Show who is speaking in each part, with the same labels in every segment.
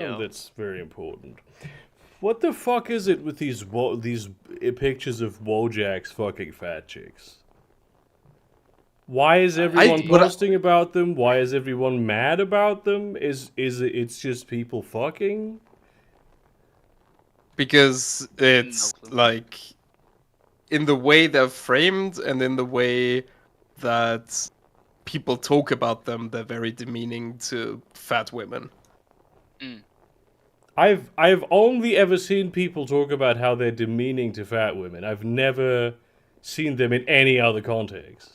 Speaker 1: Oh, that's very important. What the fuck is it with these pictures of Wojak's fucking fat chicks? Why is everyone posting about them? Why is everyone mad about them? Is it's just people fucking?
Speaker 2: Because it's like in the way they're framed and in the way that people talk about them, they're very demeaning to fat women.
Speaker 1: I've only ever seen people talk about how they're demeaning to fat women. I've never seen them in any other context.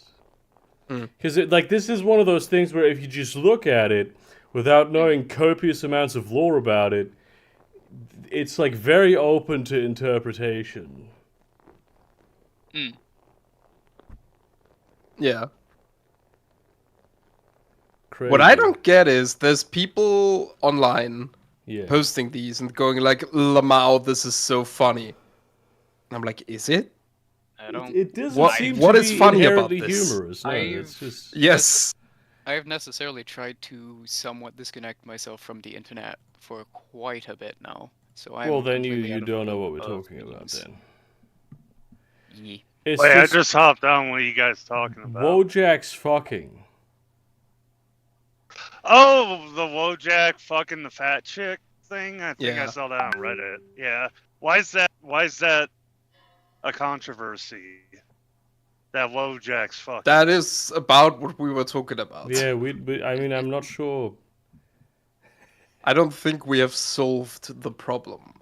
Speaker 1: Because like this is one of those things where if you just look at it without knowing copious amounts of lore about it, it's like very open to interpretation.
Speaker 2: Yeah.
Speaker 1: Crazy.
Speaker 2: What I don't get is there's people online
Speaker 1: Yeah.
Speaker 2: posting these and going like, Lamau, this is so funny. And I'm like, is it?
Speaker 3: I don't.
Speaker 1: It doesn't
Speaker 2: What-
Speaker 1: seem
Speaker 2: what
Speaker 1: to
Speaker 2: is
Speaker 1: be
Speaker 2: funny about
Speaker 1: inherently
Speaker 2: this?
Speaker 1: humorous. No, it's just
Speaker 2: Yes.
Speaker 3: I've necessarily tried to somewhat disconnect myself from the internet for quite a bit now. So I'm
Speaker 1: well, then
Speaker 3: completely
Speaker 1: you
Speaker 3: out of
Speaker 1: don't
Speaker 3: the
Speaker 1: know what we're
Speaker 3: loop of
Speaker 1: talking about
Speaker 3: memes.
Speaker 1: then.
Speaker 3: Yeah.
Speaker 1: It's
Speaker 4: Wait, I just hopped on. What are you guys talking about?
Speaker 1: Wojak's fucking.
Speaker 4: Oh, the Wojak fucking the fat chick thing. I think I
Speaker 2: Yeah.
Speaker 4: saw that on Reddit. Yeah. Why is that a controversy? That Wojak's fucking.
Speaker 2: That is about what we were talking about.
Speaker 1: Yeah, I mean, I'm not sure.
Speaker 2: I don't think we have solved the problem.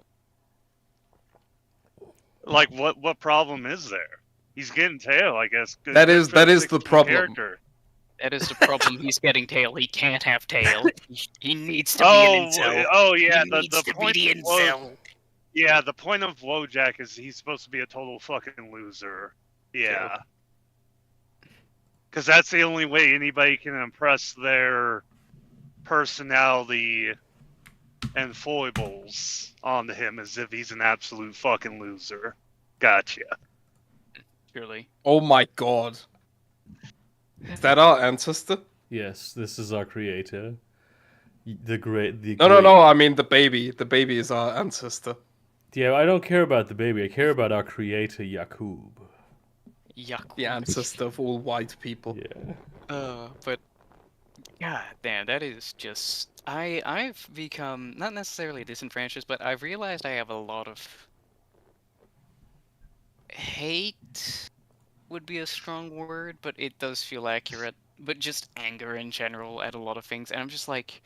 Speaker 4: Like, what problem is there? He's getting tail, I guess.
Speaker 2: That is the problem.
Speaker 4: Character.
Speaker 3: That is the problem. He's getting tail. He can't have tail. He needs to be an incel.
Speaker 4: Oh yeah,
Speaker 3: he
Speaker 4: the
Speaker 3: needs to
Speaker 4: point
Speaker 3: be the incel.
Speaker 4: Yeah, the point of Wojak is he's supposed to be a total fucking loser. Yeah. Because that's the only way anybody can impress their personality and foibles onto him is if he's an absolute fucking loser. Gotcha.
Speaker 3: Surely.
Speaker 2: Oh my god. Is that our ancestor?
Speaker 1: Yes, this is our creator. The
Speaker 2: No, I mean the baby. The baby is our ancestor.
Speaker 1: Yeah, I don't care about the baby. I care about our creator, Yakub.
Speaker 3: Yuck.
Speaker 2: The ancestor of all white people.
Speaker 1: Yeah.
Speaker 3: But god damn, that is just I've become not necessarily disenfranchised, but I've realized I have a lot of hate would be a strong word, but it does feel accurate. But just anger in general at a lot of things, and I'm just like,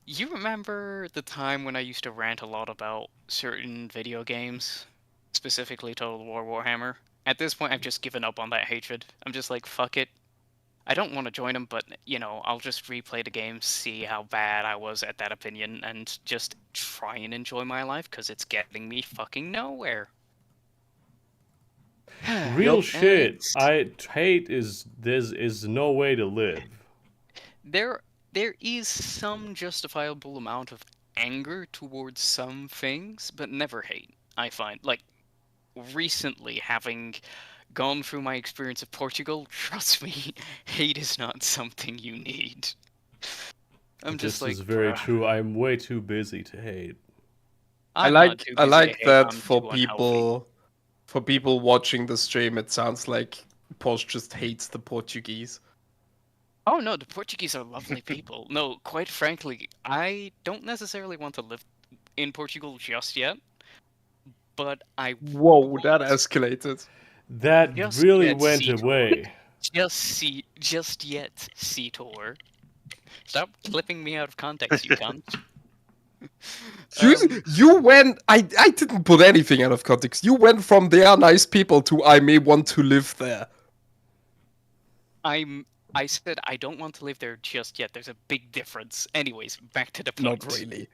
Speaker 3: you remember the time when I used to rant a lot about certain video games, specifically Total War Warhammer? At this point, I've just given up on that hatred. I'm just like, fuck it. I don't want to join them, but, you know, I'll just replay the game, see how bad I was at that opinion, and just try and enjoy my life, because it's getting me fucking nowhere.
Speaker 1: Real shit. Hate is no way to live.
Speaker 3: There is some justifiable amount of anger towards some things, but never hate, I find. Like, recently, having gone through my experience of Portugal, trust me, hate is not something you need.
Speaker 1: This is very true. I'm way too busy to hate.
Speaker 2: I like that for people watching the stream. It sounds like Porsche just hates the Portuguese.
Speaker 3: Oh no, the Portuguese are lovely people. No, quite frankly, I don't necessarily want to live in Portugal just yet. But I
Speaker 2: Whoa, that escalated.
Speaker 1: That really went away.
Speaker 3: Just yet, Seator. Stop clipping me out of context, you cunt.
Speaker 2: You went. I didn't put anything out of context. You went from they are nice people to I may want to live there.
Speaker 3: I said I don't want to live there just yet. There's a big difference. Anyways, back to the point.
Speaker 2: Not really.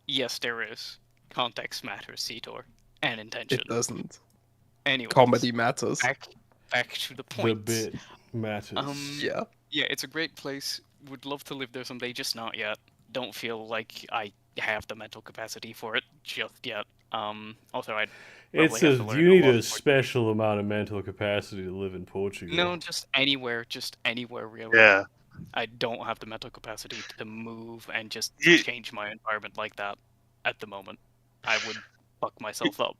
Speaker 3: Yes, there is. Context matters, Seator. And intention.
Speaker 2: It doesn't.
Speaker 3: Anyways,
Speaker 2: comedy matters.
Speaker 3: Back to the point.
Speaker 1: The bit matters.
Speaker 2: Yeah.
Speaker 3: Yeah, it's a great place. Would love to live there someday, just not yet. Don't feel like I have the mental capacity for it just yet. Also,
Speaker 1: you need a special amount of mental capacity to live in Portugal.
Speaker 3: No, just anywhere really.
Speaker 4: Yeah.
Speaker 3: I don't have the mental capacity to move and just
Speaker 4: You,
Speaker 3: change my environment like that at the moment. I would fuck myself up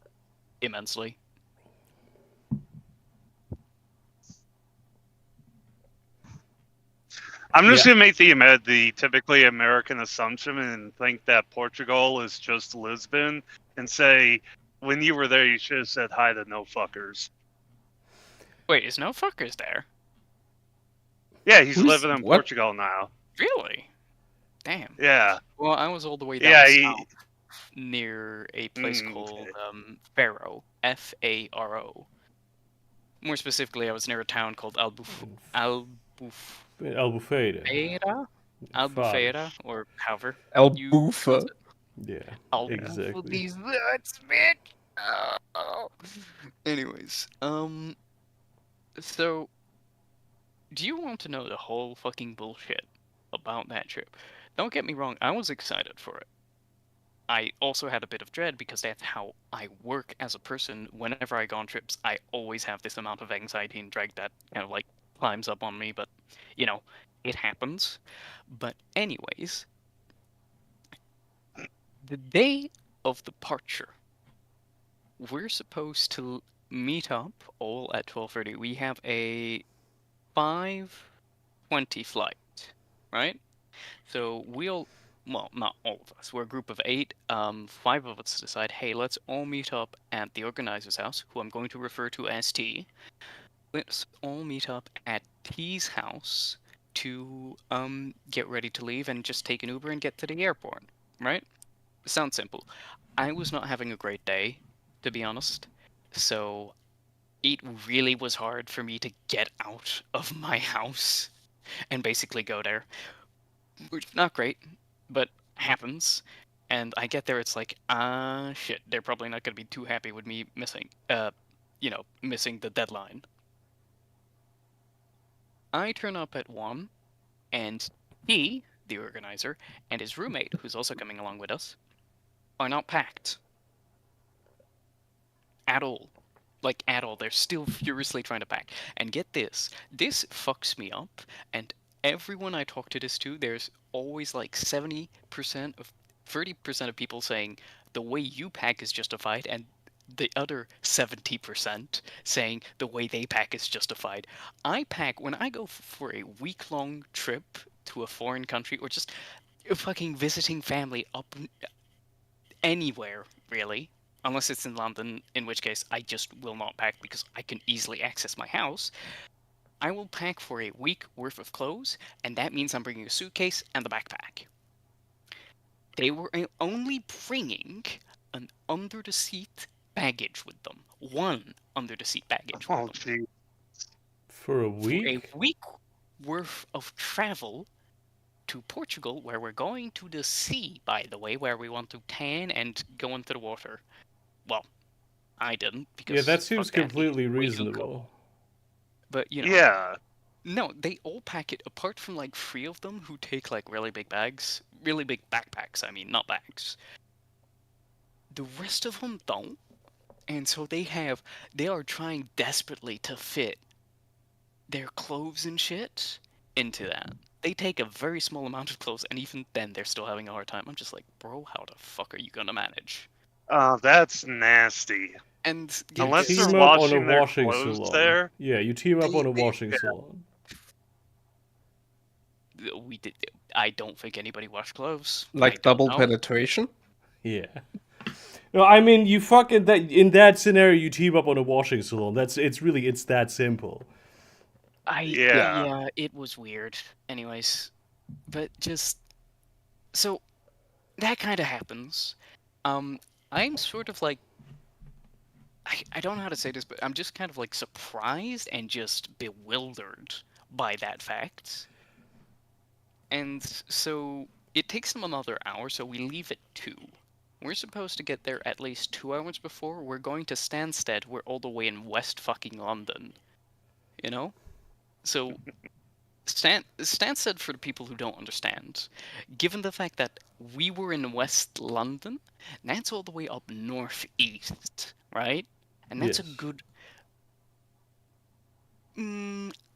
Speaker 3: immensely.
Speaker 4: I'm just
Speaker 1: Yeah.
Speaker 4: gonna make the typically American assumption and think that Portugal is just Lisbon, and say when you were there, you should have said hi to no fuckers.
Speaker 3: Wait, is no fuckers there?
Speaker 4: Yeah, he's
Speaker 2: Who's
Speaker 4: living in
Speaker 2: what?
Speaker 4: Portugal now.
Speaker 3: Really? Damn.
Speaker 4: Yeah,
Speaker 3: Well, I was all the way down
Speaker 4: yeah.
Speaker 3: south near a place called
Speaker 4: Okay.
Speaker 3: Faro. Faro. More specifically, I was near a town called Albufeira?
Speaker 1: Albufeira. Fado.
Speaker 3: Albufeira, or however
Speaker 2: El
Speaker 3: you pronounce
Speaker 2: Bufa.
Speaker 3: it.
Speaker 1: Yeah,
Speaker 3: Albufa
Speaker 1: exactly.
Speaker 3: these nuts, bitch! Oh. Anyways, so, do you want to know the whole fucking bullshit about that trip? Don't get me wrong, I was excited for it. I also had a bit of dread because that's how I work as a person. Whenever I go on trips, I always have this amount of anxiety and dread that kind of like climbs up on me, but you know, it happens. But, anyways, the day of departure, we're supposed to meet up all at 12:30. We have a 5:20 flight, right? So we'll, well, not all of us. We're a group of 8. 5 of us decide, hey, let's all meet up at the organizer's house, who I'm going to refer to as T. Let's all meet up at T's house to get ready to leave and just take an Uber and get to the airport, right? Sounds simple. I was not having a great day, to be honest. So it really was hard for me to get out of my house and basically go there. Which, not great, but happens. And I get there, it's like, shit, they're probably not gonna be too happy with me missing, missing the deadline. I turn up at 1, and he, the organizer, and his roommate, who's also coming along with us, are not packed. At all. Like, at all. They're still furiously trying to pack. And get this fucks me up, and everyone I talk to this to, there's always like 30% of people saying the way you pack is justified, and the other 70% saying the way they pack is justified. I pack, when I go for a week-long trip to a foreign country, or just fucking visiting family up anywhere, really, unless it's in London, in which case I just will not pack because I can easily access my house. I will pack for a week worth of clothes, and that means I'm bringing a suitcase and the backpack. They were only bringing an under-the-seat baggage with them. One under-the-seat baggage with
Speaker 4: Oh,
Speaker 3: them.
Speaker 4: gee.
Speaker 1: For a
Speaker 3: For a
Speaker 1: week?
Speaker 3: week worth of travel to Portugal, where we're going to the sea, by the way, where we want to tan and go into the water. Well, I didn't, because
Speaker 1: Yeah, that seems
Speaker 3: fuck that, he's
Speaker 1: completely
Speaker 3: way too cold.
Speaker 1: reasonable.
Speaker 3: But,
Speaker 4: Yeah.
Speaker 3: no, they all pack it, apart from like 3 of them who take like really big bags, really big backpacks, I mean, not bags. The rest of them don't, and so they are trying desperately to fit their clothes and shit into that. They take a very small amount of clothes, and even then they're still having a hard time. I'm just like, bro, how the fuck are you gonna manage?
Speaker 4: That's nasty.
Speaker 3: And
Speaker 1: You
Speaker 4: Unless they're
Speaker 1: team up on a
Speaker 4: washing their
Speaker 1: washing
Speaker 4: clothes
Speaker 1: salon.
Speaker 4: there.
Speaker 1: Yeah, you team up on a
Speaker 3: They-
Speaker 1: washing salon.
Speaker 3: we did. I don't think anybody washed clothes. I
Speaker 2: Like
Speaker 3: don't
Speaker 2: double
Speaker 3: know.
Speaker 2: penetration?
Speaker 1: Yeah. No, I mean, you fucking that in that scenario, you team up on a washing salon. It's that simple.
Speaker 4: Yeah.
Speaker 3: It was weird. Anyways, but just so that kind of happens. I'm sort of like, I don't know how to say this, but I'm just kind of like surprised and just bewildered by that fact. And so it takes them another hour, so we leave at 2. We're supposed to get there at least 2 hours before. We're going to Stansted. We're all the way in West fucking London. You know? So Stansted, for the people who don't understand, given the fact that we were in West London, that's all the way up northeast, right? And that's
Speaker 1: Yes.
Speaker 3: a good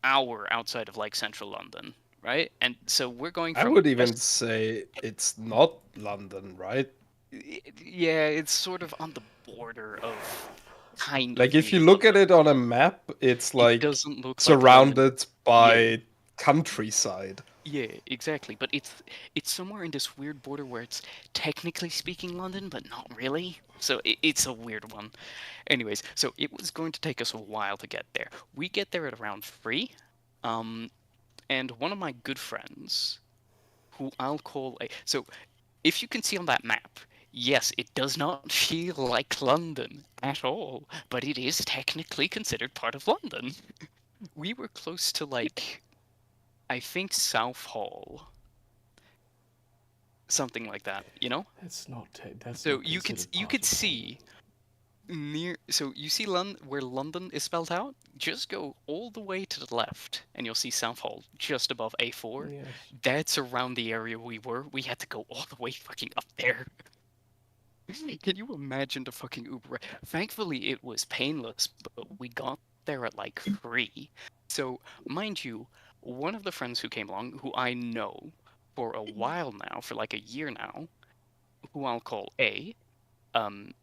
Speaker 3: hour outside of like central London, right? And so we're going
Speaker 2: I
Speaker 3: from
Speaker 2: would even say it's not London, right?
Speaker 3: yeah, it's sort of on the border of kind
Speaker 2: Like,
Speaker 3: of
Speaker 2: if you
Speaker 3: being
Speaker 2: look at
Speaker 3: London.
Speaker 2: it on a map, it's
Speaker 3: It
Speaker 2: like
Speaker 3: doesn't look like London.
Speaker 2: surrounded by countryside.
Speaker 3: Yeah, exactly. But it's somewhere in this weird border where it's technically speaking London, but not really. So it's a weird one. Anyways, so it was going to take us a while to get there. We get there at around 3. And one of my good friends, who I'll call a... So, if you can see on that map, yes, it does not feel like London at all, but it is technically considered part of London. We were close to, like, I think Southall. Something like that, you know?
Speaker 1: That's not
Speaker 3: So you
Speaker 1: considered
Speaker 3: you
Speaker 1: part
Speaker 3: could
Speaker 1: of
Speaker 3: see near, so you see where London is spelled out? Just go all the way to the left and you'll see Southall just above A4.
Speaker 1: London. Yes.
Speaker 3: That's around the area we were. We had to go all the way fucking up there. Can you imagine the fucking Uber? Thankfully it was painless, but we got there at like 3. So, mind you, one of the friends who came along, who I know for a while now, for like a year now, who I'll call A, um,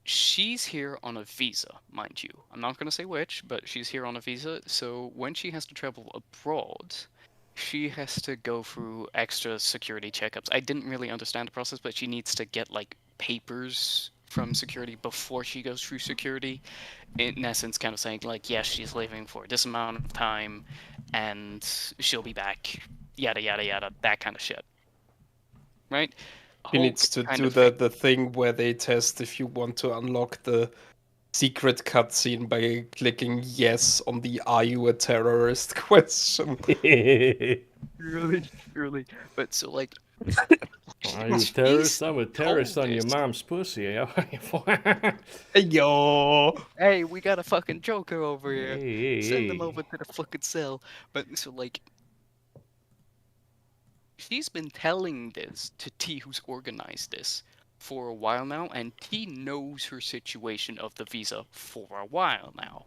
Speaker 3: she's here on a visa, mind you. I'm not going to say which, but she's here on a visa. So when she has to travel abroad, she has to go through extra security checkups. I didn't really understand the process, but she needs to get like papers from security before she goes through security. In essence, kind of saying like, yes, she's leaving for this amount of time, and she'll be back. Yada yada yada, that kind of shit. Right?
Speaker 2: He
Speaker 3: Whole
Speaker 2: needs to
Speaker 3: kind
Speaker 2: do
Speaker 3: of thing.
Speaker 2: the thing where they test if you want to unlock the secret cutscene by clicking yes on the "Are you a terrorist?" question.
Speaker 3: Really, really. But so like,
Speaker 1: Are you a terrorist? I'm a terrorist on your mom's pussy.
Speaker 2: Yo.
Speaker 3: hey, we got a fucking Joker over here. Send them
Speaker 1: Hey.
Speaker 3: over to the fucking cell. But so like, she's been telling this to T, who's organized this, for a while now, and T knows her situation of the visa for a while now.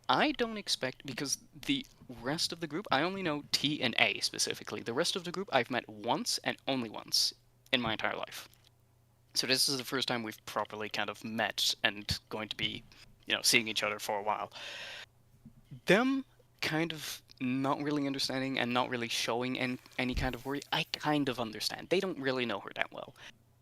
Speaker 3: I don't expect, because the rest of the group, I only know T and A specifically. The rest of the group I've met once and only once in my entire life. So this is the first time we've properly kind of met and going to be, seeing each other for a while. Them kind of not really understanding and not really showing any kind of worry, I kind of understand. They don't really know her that well.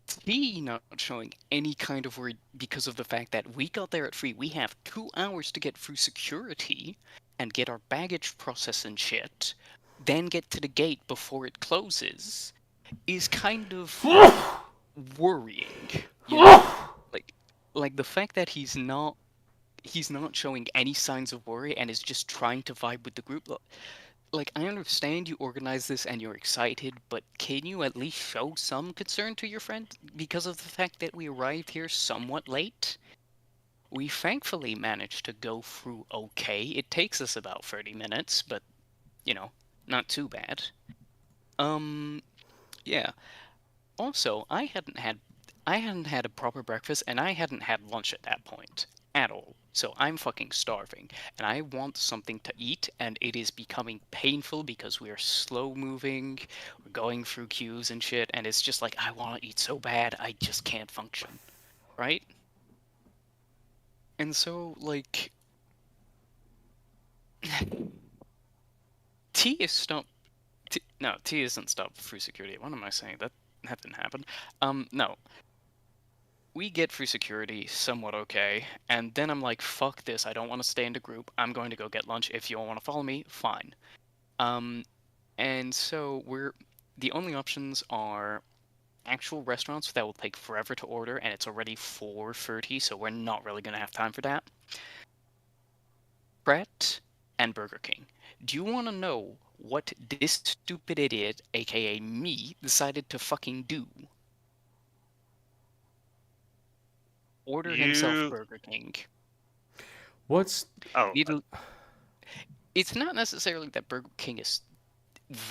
Speaker 3: T not showing any kind of worry because of the fact that we got there at 3. We have 2 hours to get through security and get our baggage processed and shit, then get to the gate before it closes, is kind of worrying. You know? Like the fact that he's not showing any signs of worry and is just trying to vibe with the group. Like, I understand you organize this and you're excited, but can you at least show some concern to your friend because of the fact that we arrived here somewhat late? We thankfully managed to go through okay. It takes us about 30 minutes, but, not too bad. Yeah. Also, I hadn't had a proper breakfast, and I hadn't had lunch at that point at all. So I'm fucking starving, and I want something to eat, and it is becoming painful because we are slow moving, we're going through queues and shit, and it's just like, I want to eat so bad, I just can't function, right? And so, like, T is stopped. No, T isn't stopped through security. What am I saying? That didn't happen. No. We get through security somewhat okay, and then I'm like, fuck this, I don't want to stay in the group, I'm going to go get lunch. If you all want to follow me, fine. And so the only options are actual restaurants that will take forever to order, and it's already 4:30, so we're not really going to have time for that. Brett and Burger King. Do you want to know what this stupid idiot, aka me, decided to fucking do? Order himself Burger King.
Speaker 1: What's...
Speaker 4: Oh,
Speaker 3: It's not necessarily that Burger King is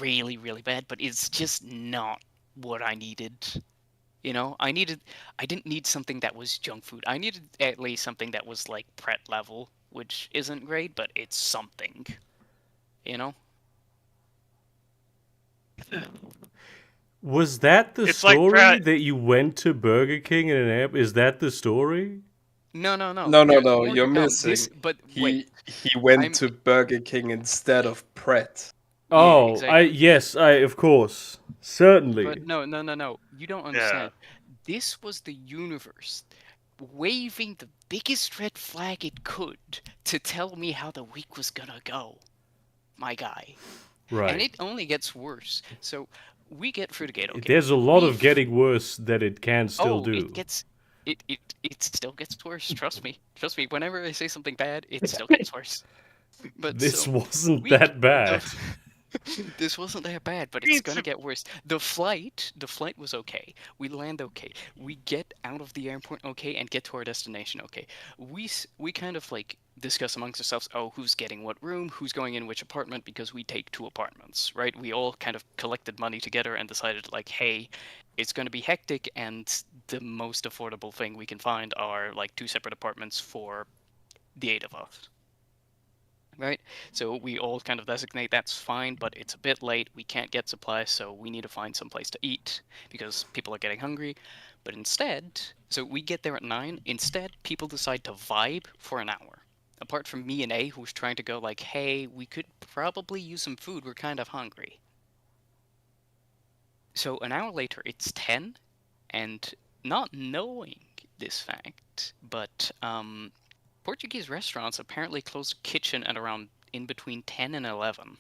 Speaker 3: really, really bad, but it's just not what I needed. I didn't need something that was junk food. I needed at least something that was like Pret level, which isn't great, but it's something.
Speaker 1: Was that the
Speaker 4: It's like
Speaker 1: story
Speaker 4: Pratt-
Speaker 1: that you went to Burger King in an app? Is that the story?
Speaker 3: No.
Speaker 2: No,
Speaker 3: There's more
Speaker 2: you're
Speaker 3: to come.
Speaker 2: missing.
Speaker 3: But wait,
Speaker 2: He went
Speaker 3: I'm-
Speaker 2: to Burger King instead of Pret.
Speaker 3: Yeah,
Speaker 1: Oh,
Speaker 3: exactly.
Speaker 1: yes, of course, certainly.
Speaker 3: But no. You don't understand. This was the universe waving the biggest red flag it could to tell me how the week was gonna go. My guy.
Speaker 1: Right.
Speaker 3: And it only gets worse. So we get through the gate, okay?
Speaker 1: There's a lot of getting worse that it can still do.
Speaker 3: It still gets worse. Trust me. Whenever I say something bad, it still gets worse. But
Speaker 1: This
Speaker 3: so,
Speaker 1: wasn't that bad.
Speaker 3: This wasn't that bad, but it's gonna get worse. The flight was okay. We land okay. We get out of the airport okay and get to our destination okay. We kind of like discuss amongst ourselves, oh, who's getting what room, who's going in which apartment, because we take 2 apartments, right? We all kind of collected money together and decided like, hey, it's gonna be hectic, and the most affordable thing we can find are like 2 separate apartments for the 8 of us. Right? So we all kind of designate that's fine, but it's a bit late. We can't get supplies, so we need to find some place to eat because people are getting hungry. But instead, so we get there at 9. Instead, people decide to vibe for an hour. Apart from me and A, who's trying to go like, hey, we could probably use some food. We're kind of hungry. So an hour later, it's 10, and not knowing this fact, but Portuguese restaurants apparently close the kitchen at around in between 10 and 11,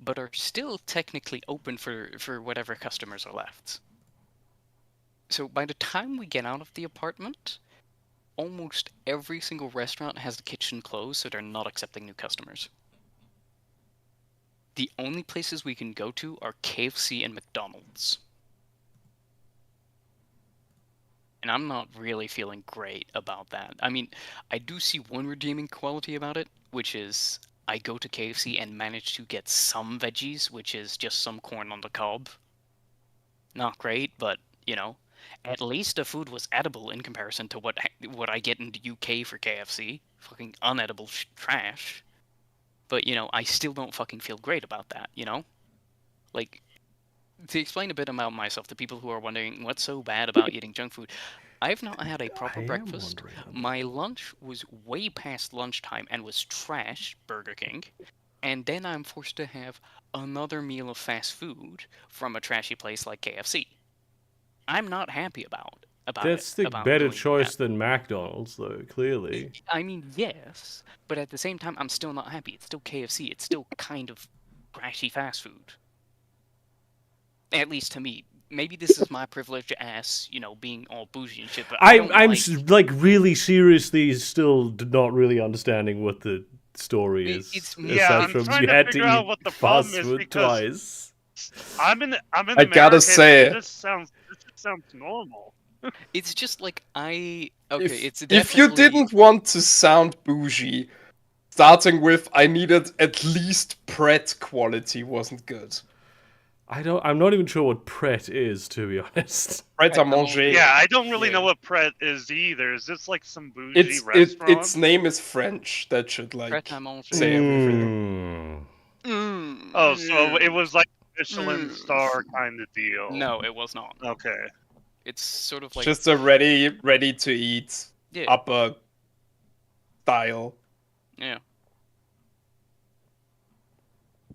Speaker 3: but are still technically open for whatever customers are left. So by the time we get out of the apartment, almost every single restaurant has the kitchen closed, so they're not accepting new customers. The only places we can go to are KFC and McDonald's. And I'm not really feeling great about that. I mean, I do see one redeeming quality about it, which is I go to KFC and manage to get some veggies, which is just some corn on the cob. Not great, but, you know, at least the food was edible in comparison to what I get in the UK for KFC. Fucking unedible trash. But, you know, I still don't fucking feel great about that, you know? Like, to explain a bit about myself to people who are wondering what's so bad about eating junk food, I've not had a proper breakfast. My lunch was way past lunchtime and was trash, Burger King. And then I'm forced to have another meal of fast food from a trashy place like KFC. I'm not happy about
Speaker 1: That's
Speaker 3: it.
Speaker 1: the better choice than McDonald's, though, clearly.
Speaker 3: I mean, yes, but at the same time, I'm still not happy. It's still KFC. It's still kind of trashy fast food. At least to me. Maybe this is my privilege as, you know, being all bougie and shit, but I'm
Speaker 1: like really seriously still not really understanding what the story is.
Speaker 4: I'm trying to figure out what the problem is because I'm in
Speaker 2: I gotta say,
Speaker 4: this sounds normal.
Speaker 3: It's just like
Speaker 2: if you didn't want to sound bougie, starting with I needed at least Pret quality wasn't good.
Speaker 1: I'm not even sure what Pret is, to be honest.
Speaker 2: Pret à manger.
Speaker 4: Yeah, I don't really know what Pret is either. Is this like some bougie restaurant?
Speaker 2: Its name is French. That should like say everything.
Speaker 4: Oh, so it was like Michelin star kind of deal.
Speaker 3: No, it was not.
Speaker 4: Okay.
Speaker 3: It's sort of like
Speaker 2: just a ready to eat upper style.
Speaker 3: Yeah.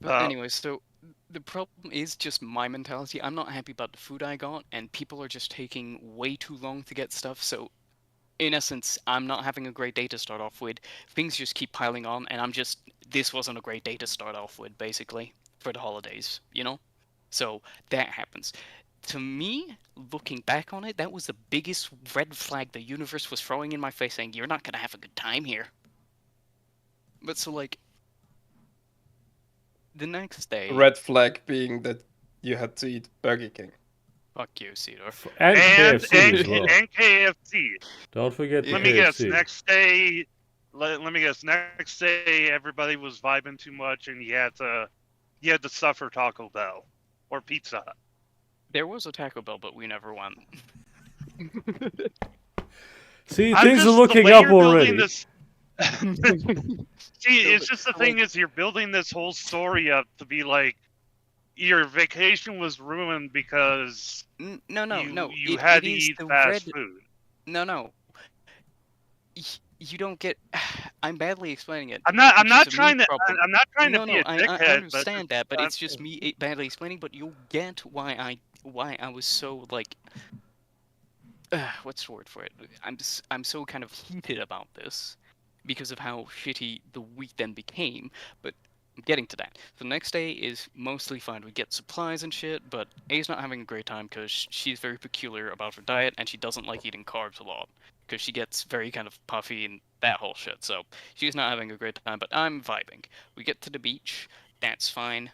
Speaker 3: But anyway, so the problem is just my mentality. I'm not happy about the food I got, and people are just taking way too long to get stuff. So, in essence, I'm not having a great day to start off with. Things just keep piling on, and this wasn't a great day to start off with, basically, for the holidays, you know? So, that happens. To me, looking back on it, that was the biggest red flag the universe was throwing in my face, saying, you're not gonna have a good time here. But so, like, the next day...
Speaker 2: Red flag being that you had to eat Burger King.
Speaker 3: Fuck you, Cedar.
Speaker 1: And KFC as well.
Speaker 4: And KFC.
Speaker 1: Don't forget
Speaker 4: Let
Speaker 1: KFC.
Speaker 4: me guess, next day... Let me guess, next day everybody was vibing too much and you had to suffer Taco Bell. Or Pizza Hut.
Speaker 3: There was a Taco Bell, but we never went.
Speaker 1: See, things are looking up already.
Speaker 4: See, it's just the thing is you're building this whole story up to be like, your vacation was ruined because
Speaker 3: No.
Speaker 4: you
Speaker 3: It
Speaker 4: had to
Speaker 3: is
Speaker 4: eat
Speaker 3: the red.
Speaker 4: fast food.
Speaker 3: No. You don't get. I'm badly explaining it,
Speaker 4: I'm not. I'm
Speaker 3: which is
Speaker 4: not
Speaker 3: a me
Speaker 4: trying to.
Speaker 3: problem.
Speaker 4: I'm not trying to
Speaker 3: No,
Speaker 4: be a
Speaker 3: I
Speaker 4: dickhead, but
Speaker 3: understand that, but it's just me badly explaining. But you'll get why I was so like. What's the word for it? I'm so kind of heated about this because of how shitty the week then became. But I'm getting to that. The next day is mostly fine. We get supplies and shit, but A's not having a great time because she's very peculiar about her diet and she doesn't like eating carbs a lot because she gets very kind of puffy and that whole shit. So she's not having a great time, but I'm vibing. We get to the beach. That's fine.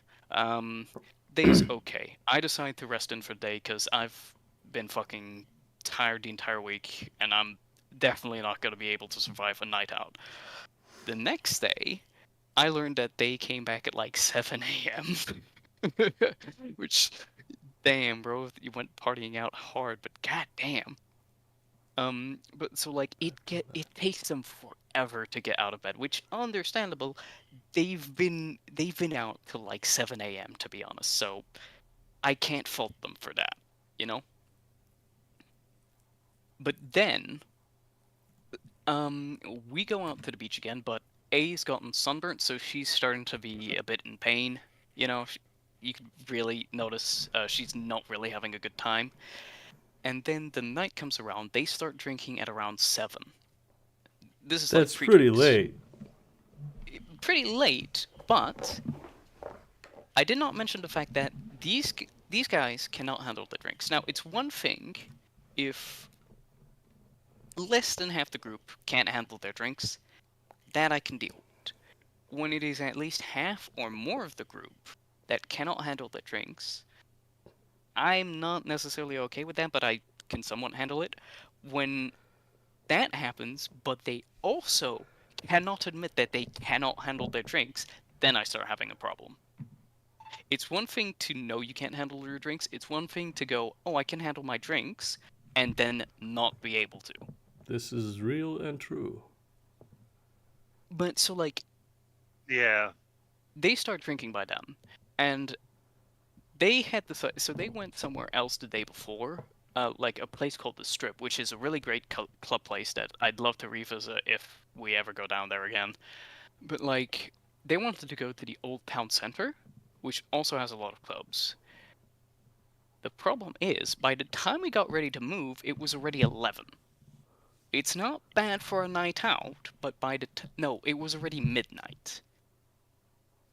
Speaker 3: Day's okay. I decide to rest in for day because I've been fucking tired the entire week and I'm definitely not going to be able to survive a night out. The next day, I learned that they came back at like 7 a.m. Which, damn, bro, you went partying out hard, but goddamn. But so like it takes them forever to get out of bed, which understandable. They've been out till like 7 a.m. to be honest, so I can't fault them for that, you know. But then, we go out to the beach again, but A's gotten sunburnt, so she's starting to be a bit in pain. You know, you can really notice she's not really having a good time. And then the night comes around, they start drinking at around 7. This is
Speaker 1: That's
Speaker 3: like
Speaker 1: pretty
Speaker 3: pre-drinks.
Speaker 1: late.
Speaker 3: Pretty late, but I did not mention the fact that these guys cannot handle the drinks. Now, it's one thing if less than half the group can't handle their drinks, that I can deal with. When it is at least half or more of the group that cannot handle their drinks, I'm not necessarily okay with that, but I can somewhat handle it. When that happens, but they also cannot admit that they cannot handle their drinks, then I start having a problem. It's one thing to know you can't handle your drinks, it's one thing to go, oh, I can handle my drinks, and then not be able to.
Speaker 1: This is real and true.
Speaker 3: But so, like,
Speaker 4: yeah.
Speaker 3: they start drinking by then, and they had the so they went somewhere else the day before, like a place called the Strip, which is a really great club place that I'd love to revisit if we ever go down there again. But like, they wanted to go to the Old Town Center, which also has a lot of clubs. The problem is, by the time we got ready to move, it was already 11. It's not bad for a night out, but by the no, it was already midnight.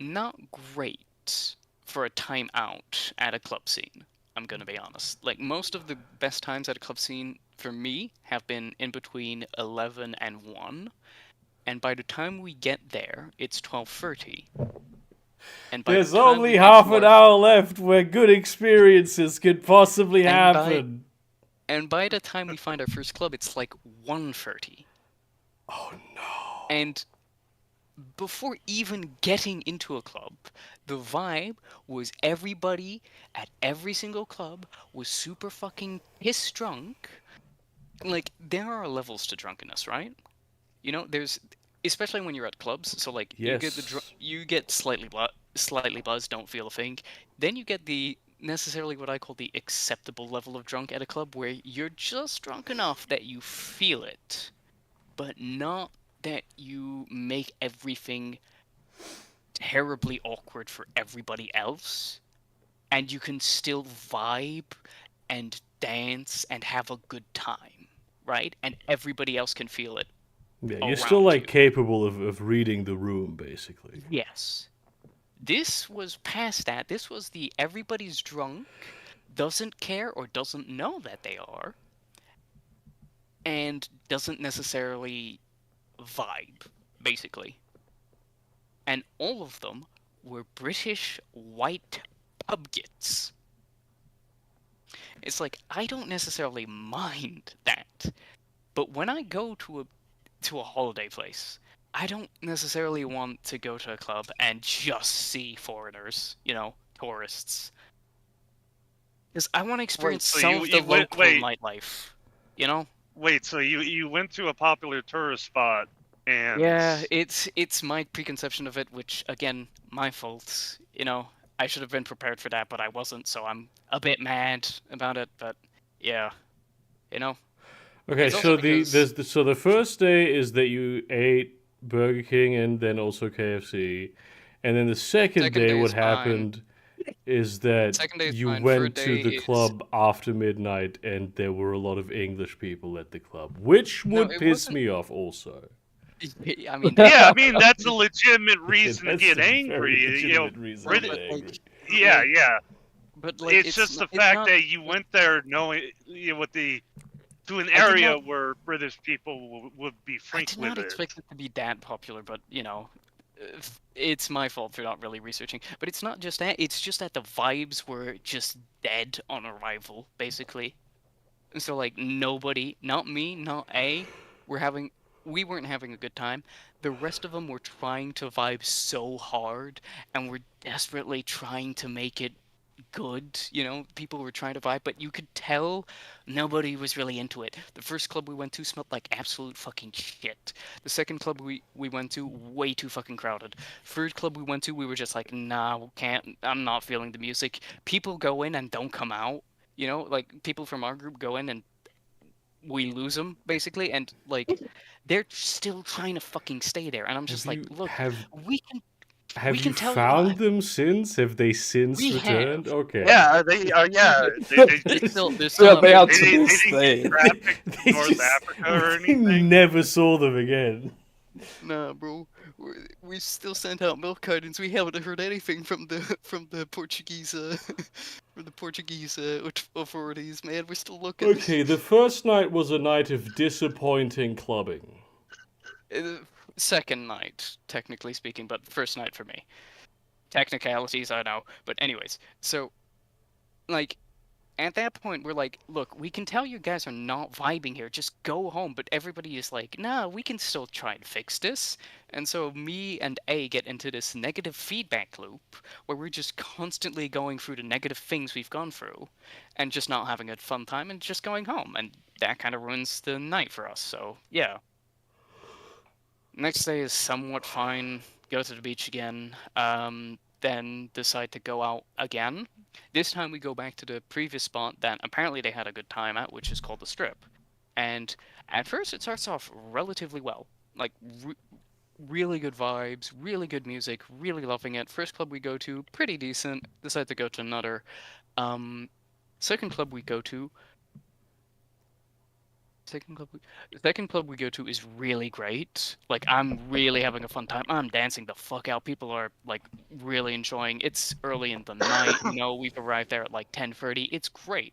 Speaker 3: Not great for a time out at a club scene. I'm gonna be honest. Like, most of the best times at a club scene for me have been in between 11 and 1, and by the time we get there, it's 12:30. And by
Speaker 1: There's
Speaker 3: the time
Speaker 1: only
Speaker 3: we get
Speaker 1: half
Speaker 3: to
Speaker 1: an
Speaker 3: our-
Speaker 1: hour left where good experiences could possibly
Speaker 3: And
Speaker 1: happen.
Speaker 3: And by the time we find our first club, it's like 1:30.
Speaker 1: Oh no.
Speaker 3: And before even getting into a club, the vibe was everybody at every single club was super fucking piss drunk. Like, there are levels to drunkenness, right? You know, there's, especially when you're at clubs. So like,
Speaker 1: Yes.
Speaker 3: you get slightly buzzed, don't feel a thing. Then you get the necessarily what I call the acceptable level of drunk at a club, where you're just drunk enough that you feel it, but not that you make everything terribly awkward for everybody else, and you can still vibe and dance and have a good time, right? And everybody else can feel it.
Speaker 1: Yeah, you're still
Speaker 3: around
Speaker 1: like
Speaker 3: you.
Speaker 1: capable of reading the room, basically.
Speaker 3: Yes. This was past that. This was the everybody's drunk, doesn't care or doesn't know that they are, and doesn't necessarily vibe, basically. And all of them were British white pub gits. It's like, I don't necessarily mind that, but when I go to a holiday place, I don't necessarily want to go to a club and just see foreigners, you know, tourists. Because I want to experience
Speaker 4: so
Speaker 3: some
Speaker 4: you-
Speaker 3: of the
Speaker 4: you went-
Speaker 3: local
Speaker 4: wait.
Speaker 3: nightlife, you know?
Speaker 4: Wait, so you went to a popular tourist spot and
Speaker 3: Yeah, it's my preconception of it, which, again, my fault, you know? I should have been prepared for that, but I wasn't, so I'm a bit mad about it. But yeah, you know.
Speaker 1: Okay,
Speaker 3: It's
Speaker 1: so
Speaker 3: also because
Speaker 1: the first day is that you ate Burger King and then also KFC, and then the second
Speaker 3: second
Speaker 1: day
Speaker 3: day
Speaker 1: what
Speaker 3: is fine.
Speaker 1: happened is that
Speaker 3: Second day is
Speaker 1: you
Speaker 3: fine. Third
Speaker 1: went to
Speaker 3: day
Speaker 1: the
Speaker 3: is
Speaker 1: club after midnight and there were a lot of English people at the club, which
Speaker 3: no,
Speaker 1: would
Speaker 3: it
Speaker 1: piss
Speaker 3: wasn't.
Speaker 1: me off also.
Speaker 3: I mean,
Speaker 4: Yeah, I mean that's a legitimate reason to
Speaker 1: That's
Speaker 4: get
Speaker 1: a very
Speaker 4: angry.
Speaker 1: legitimate reason to
Speaker 3: no,
Speaker 1: get
Speaker 3: but
Speaker 1: angry.
Speaker 4: Yeah,
Speaker 3: like,
Speaker 4: yeah.
Speaker 3: but like,
Speaker 4: It's just the
Speaker 3: it's
Speaker 4: fact
Speaker 3: not.
Speaker 4: that you went there knowing with the to an
Speaker 3: I did
Speaker 4: area
Speaker 3: not.
Speaker 4: where British people would be
Speaker 3: I
Speaker 4: frank
Speaker 3: did
Speaker 4: with
Speaker 3: not
Speaker 4: it.
Speaker 3: expect it to be that popular, but it's my fault for not really researching. But it's not just that; it's just that the vibes were just dead on arrival, basically. And so like nobody, not me, not A, we weren't having a good time. The rest of them were trying to vibe so hard and were desperately trying to make it good. People were trying to vibe, but you could tell nobody was really into it. The first club we went to smelled like absolute fucking shit. The second club we went to, way too fucking crowded. Third club we went to, we were just like, nah, can't, I'm not feeling the music. People go in and don't come out. Like people from our group go in and we lose them basically, and like they're still trying to fucking stay there, and I'm just
Speaker 1: Have
Speaker 3: like,
Speaker 1: you
Speaker 3: look,
Speaker 1: have
Speaker 3: we can we
Speaker 1: have you
Speaker 3: can tell you what
Speaker 1: found them since? Have they since
Speaker 3: we
Speaker 1: returned?
Speaker 3: have.
Speaker 1: Okay.
Speaker 4: Yeah, they are. Yeah, they
Speaker 3: They're still
Speaker 2: Yeah,
Speaker 3: not
Speaker 2: they are
Speaker 3: feeling
Speaker 2: to
Speaker 3: it.
Speaker 4: they
Speaker 2: this
Speaker 4: didn't get
Speaker 2: day.
Speaker 4: trafficked to
Speaker 1: They
Speaker 4: North
Speaker 1: just
Speaker 4: Africa or
Speaker 1: they
Speaker 4: anything.
Speaker 1: never saw them again.
Speaker 3: Nah, bro. We still sent out milk cartons. We haven't heard anything from the Portuguese from the Portuguese authorities, man. We're still looking.
Speaker 1: Okay, the first night was a night of disappointing clubbing.
Speaker 3: Uh, Second night, technically speaking, but first night for me. Technicalities, I know. But anyways, so like at that point we're like, look, we can tell you guys are not vibing here, just go home. But everybody is like, nah, we can still try and fix this. And so me and A get into this negative feedback loop where we're just constantly going through the negative things we've gone through and just not having a fun time and just going home, and that kind of ruins the night for us. So yeah, next day is somewhat fine. Go to the beach again. Then decide to go out again. This time we go back to the previous spot that apparently they had a good time at, which is called the Strip. And at first it starts off relatively well. Like, really good vibes, really good music, really loving it. First club we go to, pretty decent. Decide to go to another. Second club we go to, the second club we go to is really great. Like, I'm really having a fun time. I'm dancing the fuck out. People are like really enjoying. It's early in the night. We've arrived there at like 10:30. It's great.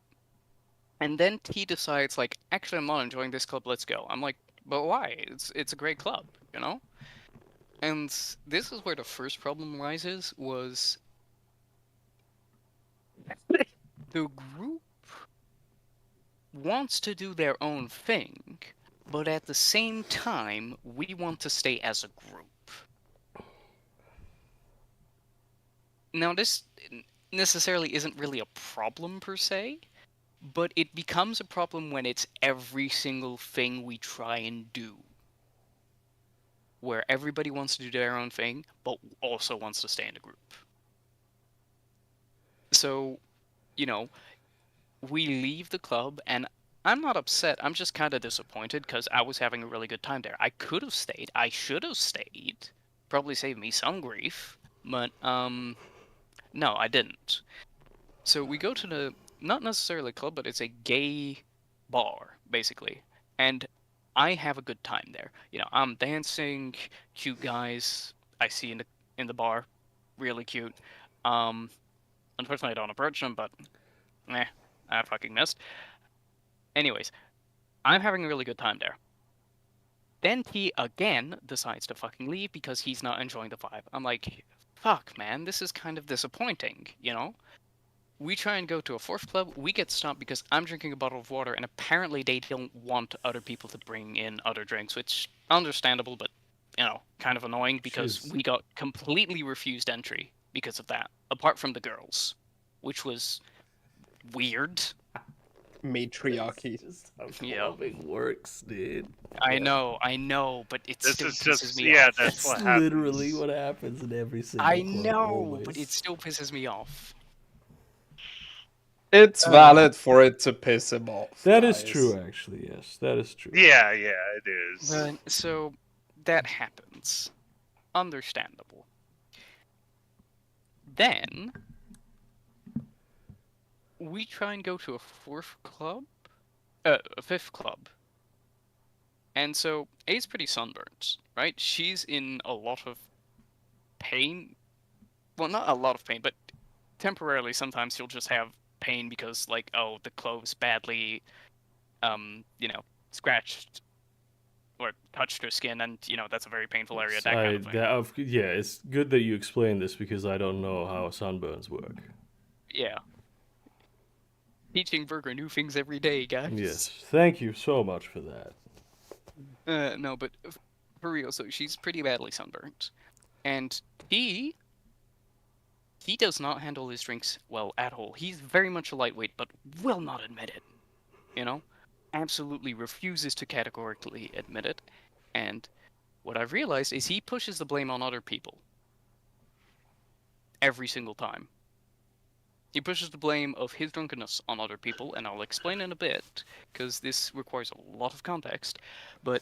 Speaker 3: And then T decides like, actually, I'm not enjoying this club. Let's go. I'm like, but why? It's a great club, you know. And this is where the first problem rises. Was the group wants to do their own thing, but at the same time, we want to stay as a group. Now, this necessarily isn't really a problem per se, but it becomes a problem when it's every single thing we try and do. Where everybody wants to do their own thing, but also wants to stay in a group. So, we leave the club, and I'm not upset. I'm just kind of disappointed because I was having a really good time there. I could have stayed. I should have stayed. Probably saved me some grief. But, no, I didn't. So we go to the, not necessarily a club, but it's a gay bar, basically. And I have a good time there. I'm dancing, cute guys I see in the bar, really cute. Unfortunately, I don't approach them, but I fucking missed. Anyways, I'm having a really good time there. Then he again decides to fucking leave because he's not enjoying the vibe. I'm like, fuck, man, this is kind of disappointing, We try and go to a fourth club. We get stopped because I'm drinking a bottle of water, and apparently they don't want other people to bring in other drinks, which understandable, but kind of annoying because we got completely refused entry because of that. Apart from the girls, which was weird.
Speaker 2: matriarchy.
Speaker 1: That's just how
Speaker 3: Yeah.
Speaker 1: clubbing works, dude.
Speaker 3: I know, but it
Speaker 4: This
Speaker 3: still
Speaker 4: is
Speaker 3: pisses
Speaker 4: just
Speaker 3: me
Speaker 4: yeah.
Speaker 3: off.
Speaker 4: That's
Speaker 1: That's
Speaker 4: what
Speaker 1: literally
Speaker 4: happens.
Speaker 1: what happens in every single
Speaker 3: I
Speaker 1: club,
Speaker 3: know,
Speaker 1: always.
Speaker 3: but it still pisses me off.
Speaker 2: It's valid for it to piss him off.
Speaker 1: That
Speaker 2: guys.
Speaker 1: is true, actually. Yes, that is true.
Speaker 4: Yeah, it is.
Speaker 3: But, so that happens. Understandable. Then we try and go to a fifth club. And so A's pretty sunburnt, right? She's in a lot of pain. Well, not a lot of pain, but temporarily sometimes she'll just have pain because, like, oh, the clothes badly, scratched or touched her skin, and that's a very painful area. That kind of thing.
Speaker 1: Yeah, it's good that you explain this because I don't know how sunburns work.
Speaker 3: Yeah. Teaching Burger new things every day, guys.
Speaker 1: Yes, thank you so much for that.
Speaker 3: No, but for real, so she's pretty badly sunburnt, and he does not handle his drinks well at all. He's very much a lightweight, but will not admit it. Absolutely refuses to categorically admit it. And what I've realized is he pushes the blame on other people. Every single time. He pushes the blame of his drunkenness on other people, and I'll explain in a bit, because this requires a lot of context. But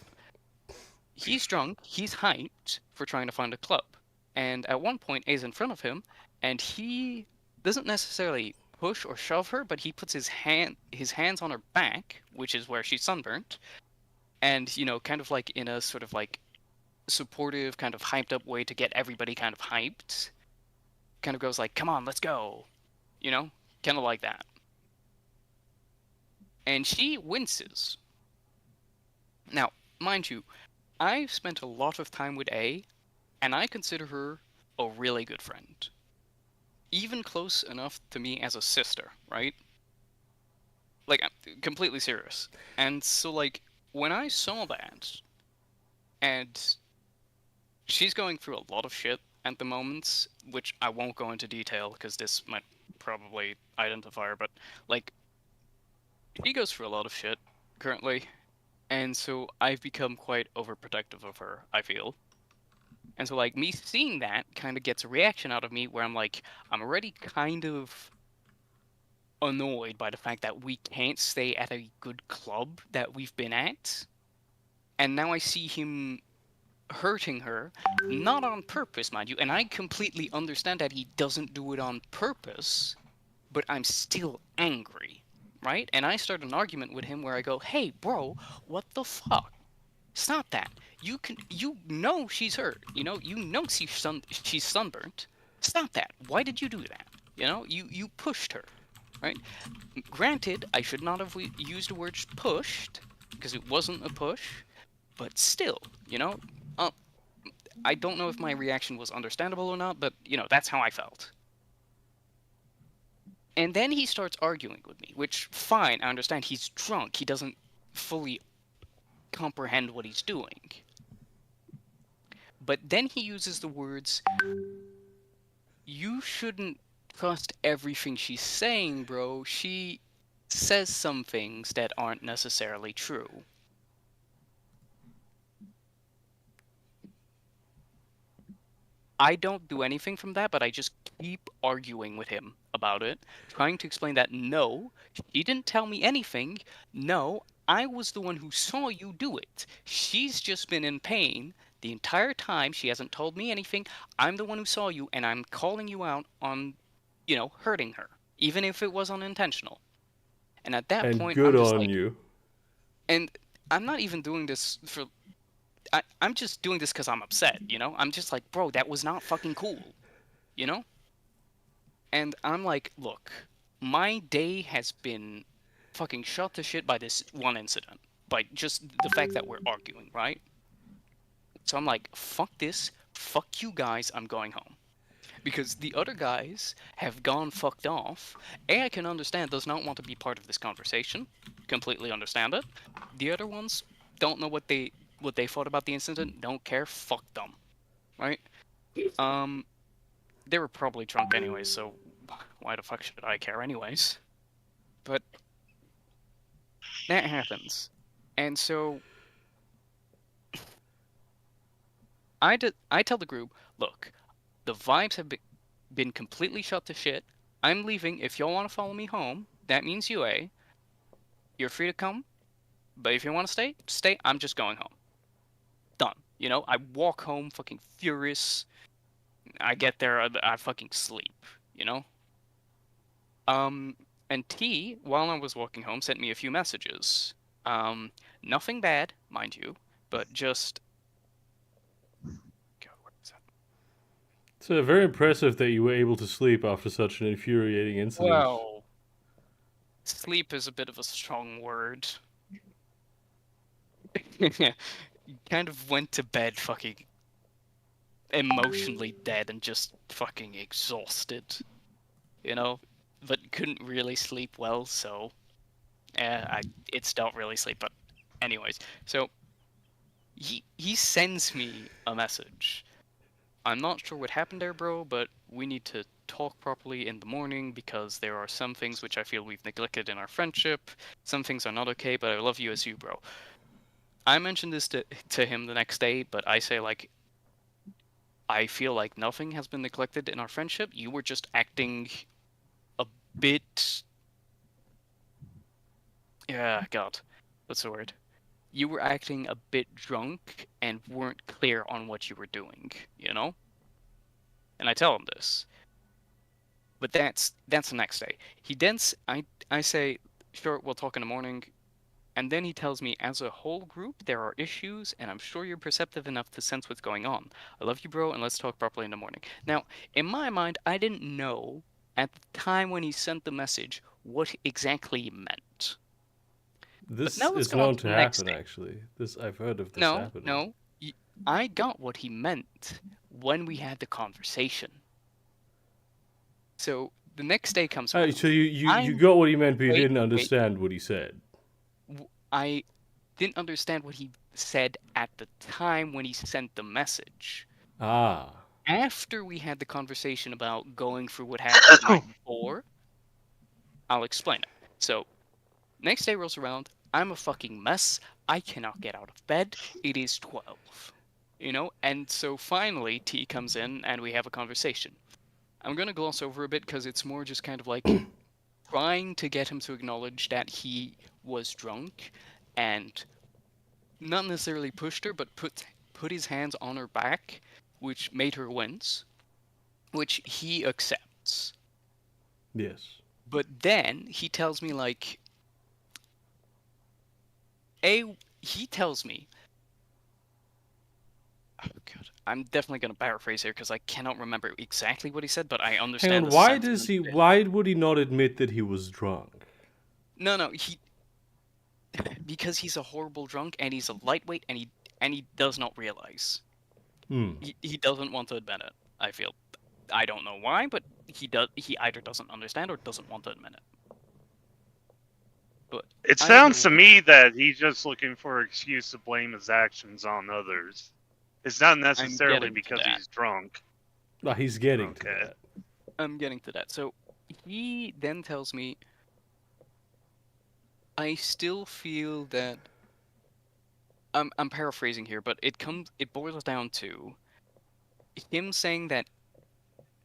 Speaker 3: he's drunk, he's hyped for trying to find a club. And at one point, A's in front of him, and he doesn't necessarily push or shove her, but he puts his hands on her back, which is where she's sunburnt, and kind of like in a sort of like supportive, kind of hyped up way to get everybody kind of hyped. Kind of goes like, "Come on, let's go," kind of like that. And she winces. Now, mind you, I've spent a lot of time with A, and I consider her a really good friend. Even close enough to me as a sister, right? Like, I'm completely serious. And so, like, when I saw that, and she's going through a lot of shit at the moment, which I won't go into detail because this might probably identify her, but, like, she goes through a lot of shit currently, and so I've become quite overprotective of her, I feel. And so, like, me seeing that kind of gets a reaction out of me where I'm like, I'm already kind of annoyed by the fact that we can't stay at a good club that we've been at. And now I see him hurting her, not on purpose, mind you, and I completely understand that he doesn't do it on purpose, but I'm still angry, right? And I start an argument with him where I go, "Hey, bro, what the fuck? Stop that. You know she's hurt. She's sunburnt. Stop that. Why did you do that? You pushed her, right? Granted, I should not have used the word pushed because it wasn't a push, but still, I don't know if my reaction was understandable or not, but that's how I felt. And then he starts arguing with me, which fine, I understand he's drunk. He doesn't fully comprehend what he's doing. But then he uses the words, "You shouldn't trust everything she's saying, bro. She says some things that aren't necessarily true." I don't do anything from that, but I just keep arguing with him about it, trying to explain that no, she didn't tell me anything. No, I was the one who saw you do it. She's just been in pain the entire time. She hasn't told me anything. I'm the one who saw you, and I'm calling you out on, hurting her, even if it was unintentional. And at that point,
Speaker 1: good
Speaker 3: I'm just
Speaker 1: on
Speaker 3: like,
Speaker 1: you.
Speaker 3: and I'm not even doing this for. I'm just doing this because I'm upset, I'm just like, bro, that was not fucking cool, And I'm like, look, my day has been fucking shot to shit by this one incident. By just the fact that we're arguing, right? So I'm like, fuck this, fuck you guys, I'm going home. Because the other guys have gone fucked off. I can understand does not want to be part of this conversation. Completely understand it. The other ones don't know what they thought about the incident, don't care, fuck them. Right? They were probably drunk anyways, so why the fuck should I care anyways? But that happens. And so I tell the group, look, the vibes have been completely shut to shit. I'm leaving. If y'all want to follow me home, that means UA. You're free to come. But if you want to stay, stay. I'm just going home. Done. You know, I walk home fucking furious. I get there, I fucking sleep. You know? And T, while I was walking home, sent me a few messages. Nothing bad, mind you, but just... God, where is that?
Speaker 1: It's very impressive that you were able to sleep after such an infuriating incident.
Speaker 3: Well, sleep is a bit of a strong word. Kind of went to bed fucking emotionally dead and just fucking exhausted, you know? But couldn't really sleep well, so it's don't really sleep. But anyways, so he sends me a message. I'm not sure what happened there, bro, but we need to talk properly in the morning because there are some things which I feel we've neglected in our friendship. Some things are not okay, but I love you as you, bro. I mentioned this to him the next day, but I say, like, I feel like nothing has been neglected in our friendship. You were just acting a bit... Yeah, God. What's the word? You were acting a bit drunk and weren't clear on what you were doing, you know? And I tell him this. But that's the next day. He then... I say, sure, we'll talk in the morning. And then he tells me, as a whole group, there are issues, and I'm sure you're perceptive enough to sense what's going on. I love you, bro, and let's talk properly in the morning. Now, in my mind, I didn't know at the time when he sent the message what exactly he meant.
Speaker 1: This
Speaker 3: now let's
Speaker 1: is
Speaker 3: go on
Speaker 1: known
Speaker 3: to
Speaker 1: to
Speaker 3: the next
Speaker 1: happen,
Speaker 3: day.
Speaker 1: actually. I've heard of this
Speaker 3: No,
Speaker 1: happening.
Speaker 3: no. I got what he meant when we had the conversation. So the next day comes around.
Speaker 1: So you got what he meant, but you didn't
Speaker 3: Wait.
Speaker 1: understand what he said.
Speaker 3: I didn't understand what he said at the time when he sent the message.
Speaker 1: Ah.
Speaker 3: After we had the conversation about going through what happened the night before, I'll explain it. So, next day rolls around, I'm a fucking mess, I cannot get out of bed, it is 12. You know? And so finally, T comes in and we have a conversation. I'm gonna gloss over a bit because it's more just kind of like trying to get him to acknowledge that he was drunk and not necessarily pushed her, but put his hands on her back, which made her wince, which he accepts.
Speaker 1: Yes.
Speaker 3: But then he tells me, like, he tells me, oh God, I'm definitely gonna paraphrase here because I cannot remember exactly what he said, but I understand.
Speaker 1: Hang on, why would he not admit that he was drunk?
Speaker 3: No, because he's a horrible drunk and he's a lightweight and he does not realize. He doesn't want to admit it, I feel. I don't know why, but he either doesn't understand or doesn't want to admit it. But
Speaker 4: it sounds to me that he's just looking for an excuse to blame his actions on others. It's not necessarily because he's drunk.
Speaker 1: No, he's getting to that.
Speaker 3: I'm getting to that. So he then tells me, I still feel that I'm paraphrasing here, but it boils down to him saying that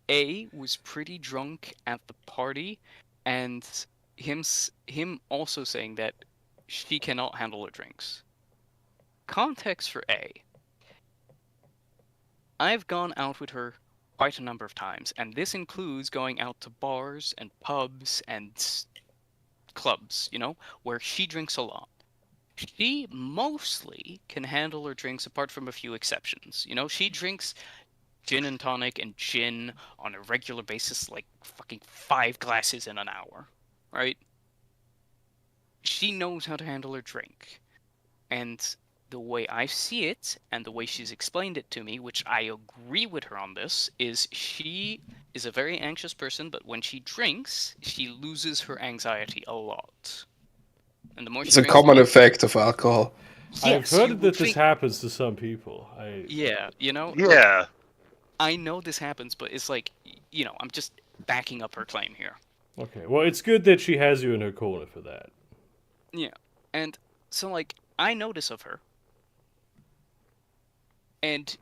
Speaker 3: A was pretty drunk at the party, and him also saying that she cannot handle her drinks. Context for A. I've gone out with her quite a number of times, and this includes going out to bars and pubs and clubs, you know, where she drinks a lot. She mostly can handle her drinks apart from a few exceptions. You know, she drinks gin and tonic and gin on a regular basis, like fucking 5 glasses in an hour, right? She knows how to handle her drink. And the way I see it, and the way she's explained it to me, which I agree with her on this, is she is a very anxious person, but when she drinks, she loses her anxiety a lot. And the more
Speaker 2: it's a common effect of alcohol.
Speaker 1: Yes, I've heard that this happens to some people.
Speaker 3: Yeah, you know?
Speaker 4: Yeah.
Speaker 3: Like, I know this happens, but it's like, you know, I'm just backing up her claim here.
Speaker 1: Okay, well, it's good that she has you in her corner for that.
Speaker 3: Yeah. And so, like, I notice of her, and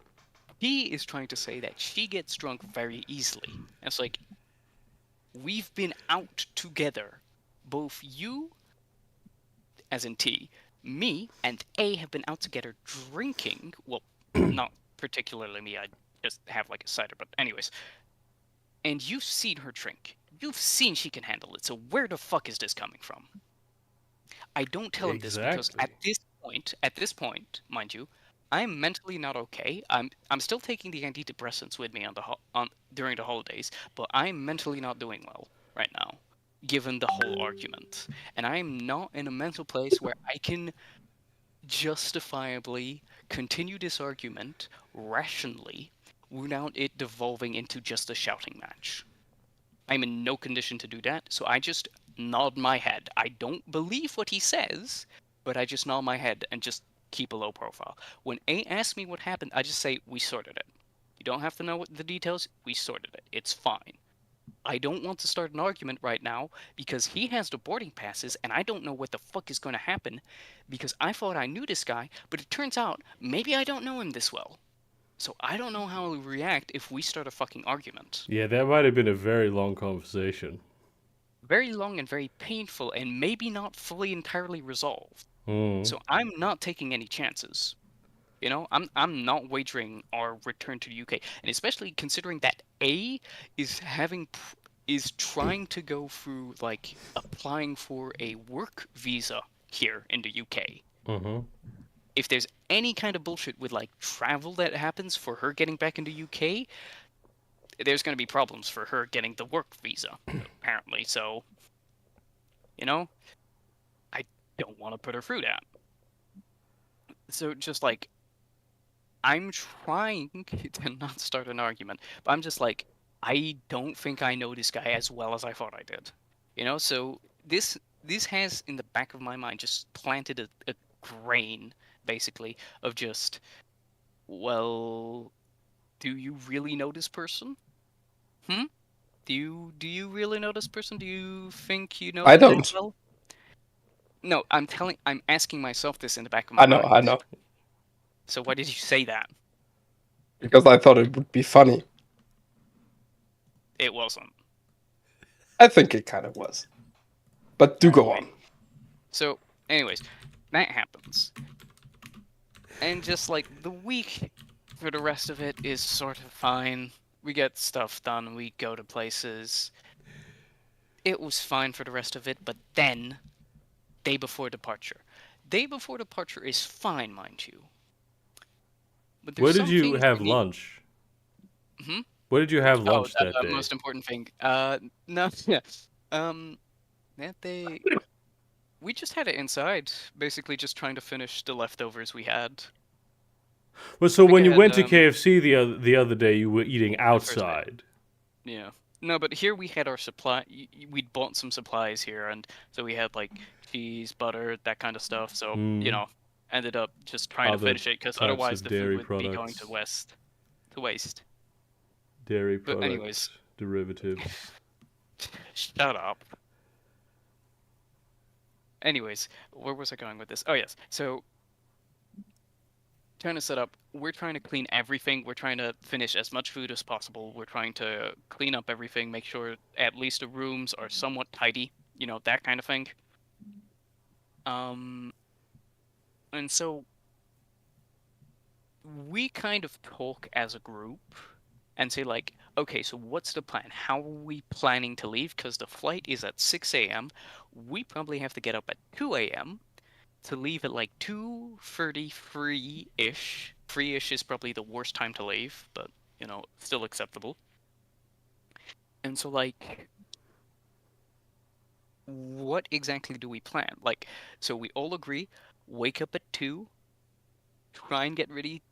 Speaker 3: he is trying to say that she gets drunk very easily. And it's like, we've been out together. Both you, as in T, me, and A have been out together drinking. Well, not particularly me, I just have like a cider, but anyways. And you've seen her drink. You've seen she can handle it, so where the fuck is this coming from? I don't tell him this because at this point, mind you, I'm mentally not okay. I'm still taking the antidepressants with me on during the holidays, but I'm mentally not doing well right now, given the whole argument. And I'm not in a mental place where I can justifiably continue this argument rationally without it devolving into just a shouting match. I'm in no condition to do that, so I just nod my head. I don't believe what he says, but I just nod my head and just keep a low profile. When A asks me what happened, I just say, we sorted it. You don't have to know the details, we sorted it. It's fine. I don't want to start an argument right now because he has the boarding passes and I don't know what the fuck is going to happen because I thought I knew this guy, but it turns out maybe I don't know him this well. So I don't know how he'll react if we start a fucking argument.
Speaker 1: Yeah, that might have been a very long conversation.
Speaker 3: Very long and very painful and maybe not fully entirely resolved.
Speaker 1: Mm.
Speaker 3: So I'm not taking any chances. You know, I'm not wagering our return to the UK, and especially considering that A is trying to go through like applying for a work visa here in the UK.
Speaker 1: Mm-hmm.
Speaker 3: If there's any kind of bullshit with like travel that happens for her getting back into UK, there's going to be problems for her getting the work visa, apparently. So, you know, I don't want to put her through that. So just like, I'm trying to not start an argument, but I'm just like, I don't think I know this guy as well as I thought I did. You know, so this has in the back of my mind just planted a grain, basically, of just, well, do you really know this person? Do you really know this person? Do you think you know
Speaker 2: I
Speaker 3: them that
Speaker 2: don't.
Speaker 3: well? No, I'm asking myself this in the back of my
Speaker 2: I know,
Speaker 3: mind.
Speaker 2: I know.
Speaker 3: So why did you say that?
Speaker 2: Because I thought it would be funny.
Speaker 3: It wasn't.
Speaker 2: I think it kind of was. But do go on.
Speaker 3: So, anyways, that happens. And just like the week for the rest of it is sort of fine. We get stuff done, we go to places. It was fine for the rest of it, but then, day before departure. Day before departure is fine, mind you. But
Speaker 1: Where
Speaker 3: there's
Speaker 1: did
Speaker 3: some
Speaker 1: you
Speaker 3: things
Speaker 1: have
Speaker 3: we need...
Speaker 1: lunch?
Speaker 3: Hmm?
Speaker 1: Where did you have lunch
Speaker 3: that
Speaker 1: that day?
Speaker 3: most important thing. No, yeah. That day... We just had it inside, basically just trying to finish the leftovers we had.
Speaker 1: Well, so
Speaker 3: I think
Speaker 1: when
Speaker 3: I
Speaker 1: you
Speaker 3: had,
Speaker 1: went to KFC the other day, you were eating
Speaker 3: the first day.
Speaker 1: outside.
Speaker 3: Yeah. No, but here we had our supply. We'd bought some supplies here, and so we had like cheese, butter, that kind of stuff. So you know, ended up just trying to
Speaker 1: Other
Speaker 3: finish it because
Speaker 1: types
Speaker 3: otherwise
Speaker 1: of
Speaker 3: the food
Speaker 1: dairy
Speaker 3: would be going
Speaker 1: products.
Speaker 3: to waste.
Speaker 1: Dairy
Speaker 3: But
Speaker 1: product
Speaker 3: anyways,
Speaker 1: derivatives.
Speaker 3: shut up. Anyways, where was I going with this? Oh yes, so trying to set up. We're trying to clean everything. We're trying to finish as much food as possible. We're trying to clean up everything, make sure at least the rooms are somewhat tidy. You know, that kind of thing. And so we kind of talk as a group and say like, okay, so what's the plan? How are we planning to leave? Because the flight is at 6 a.m. We probably have to get up at 2 a.m. to leave at like 2:33-ish. 3-ish is probably the worst time to leave, but, you know, still acceptable. And so, like, what exactly do we plan? Like, so we all agree, wake up at 2, try and get ready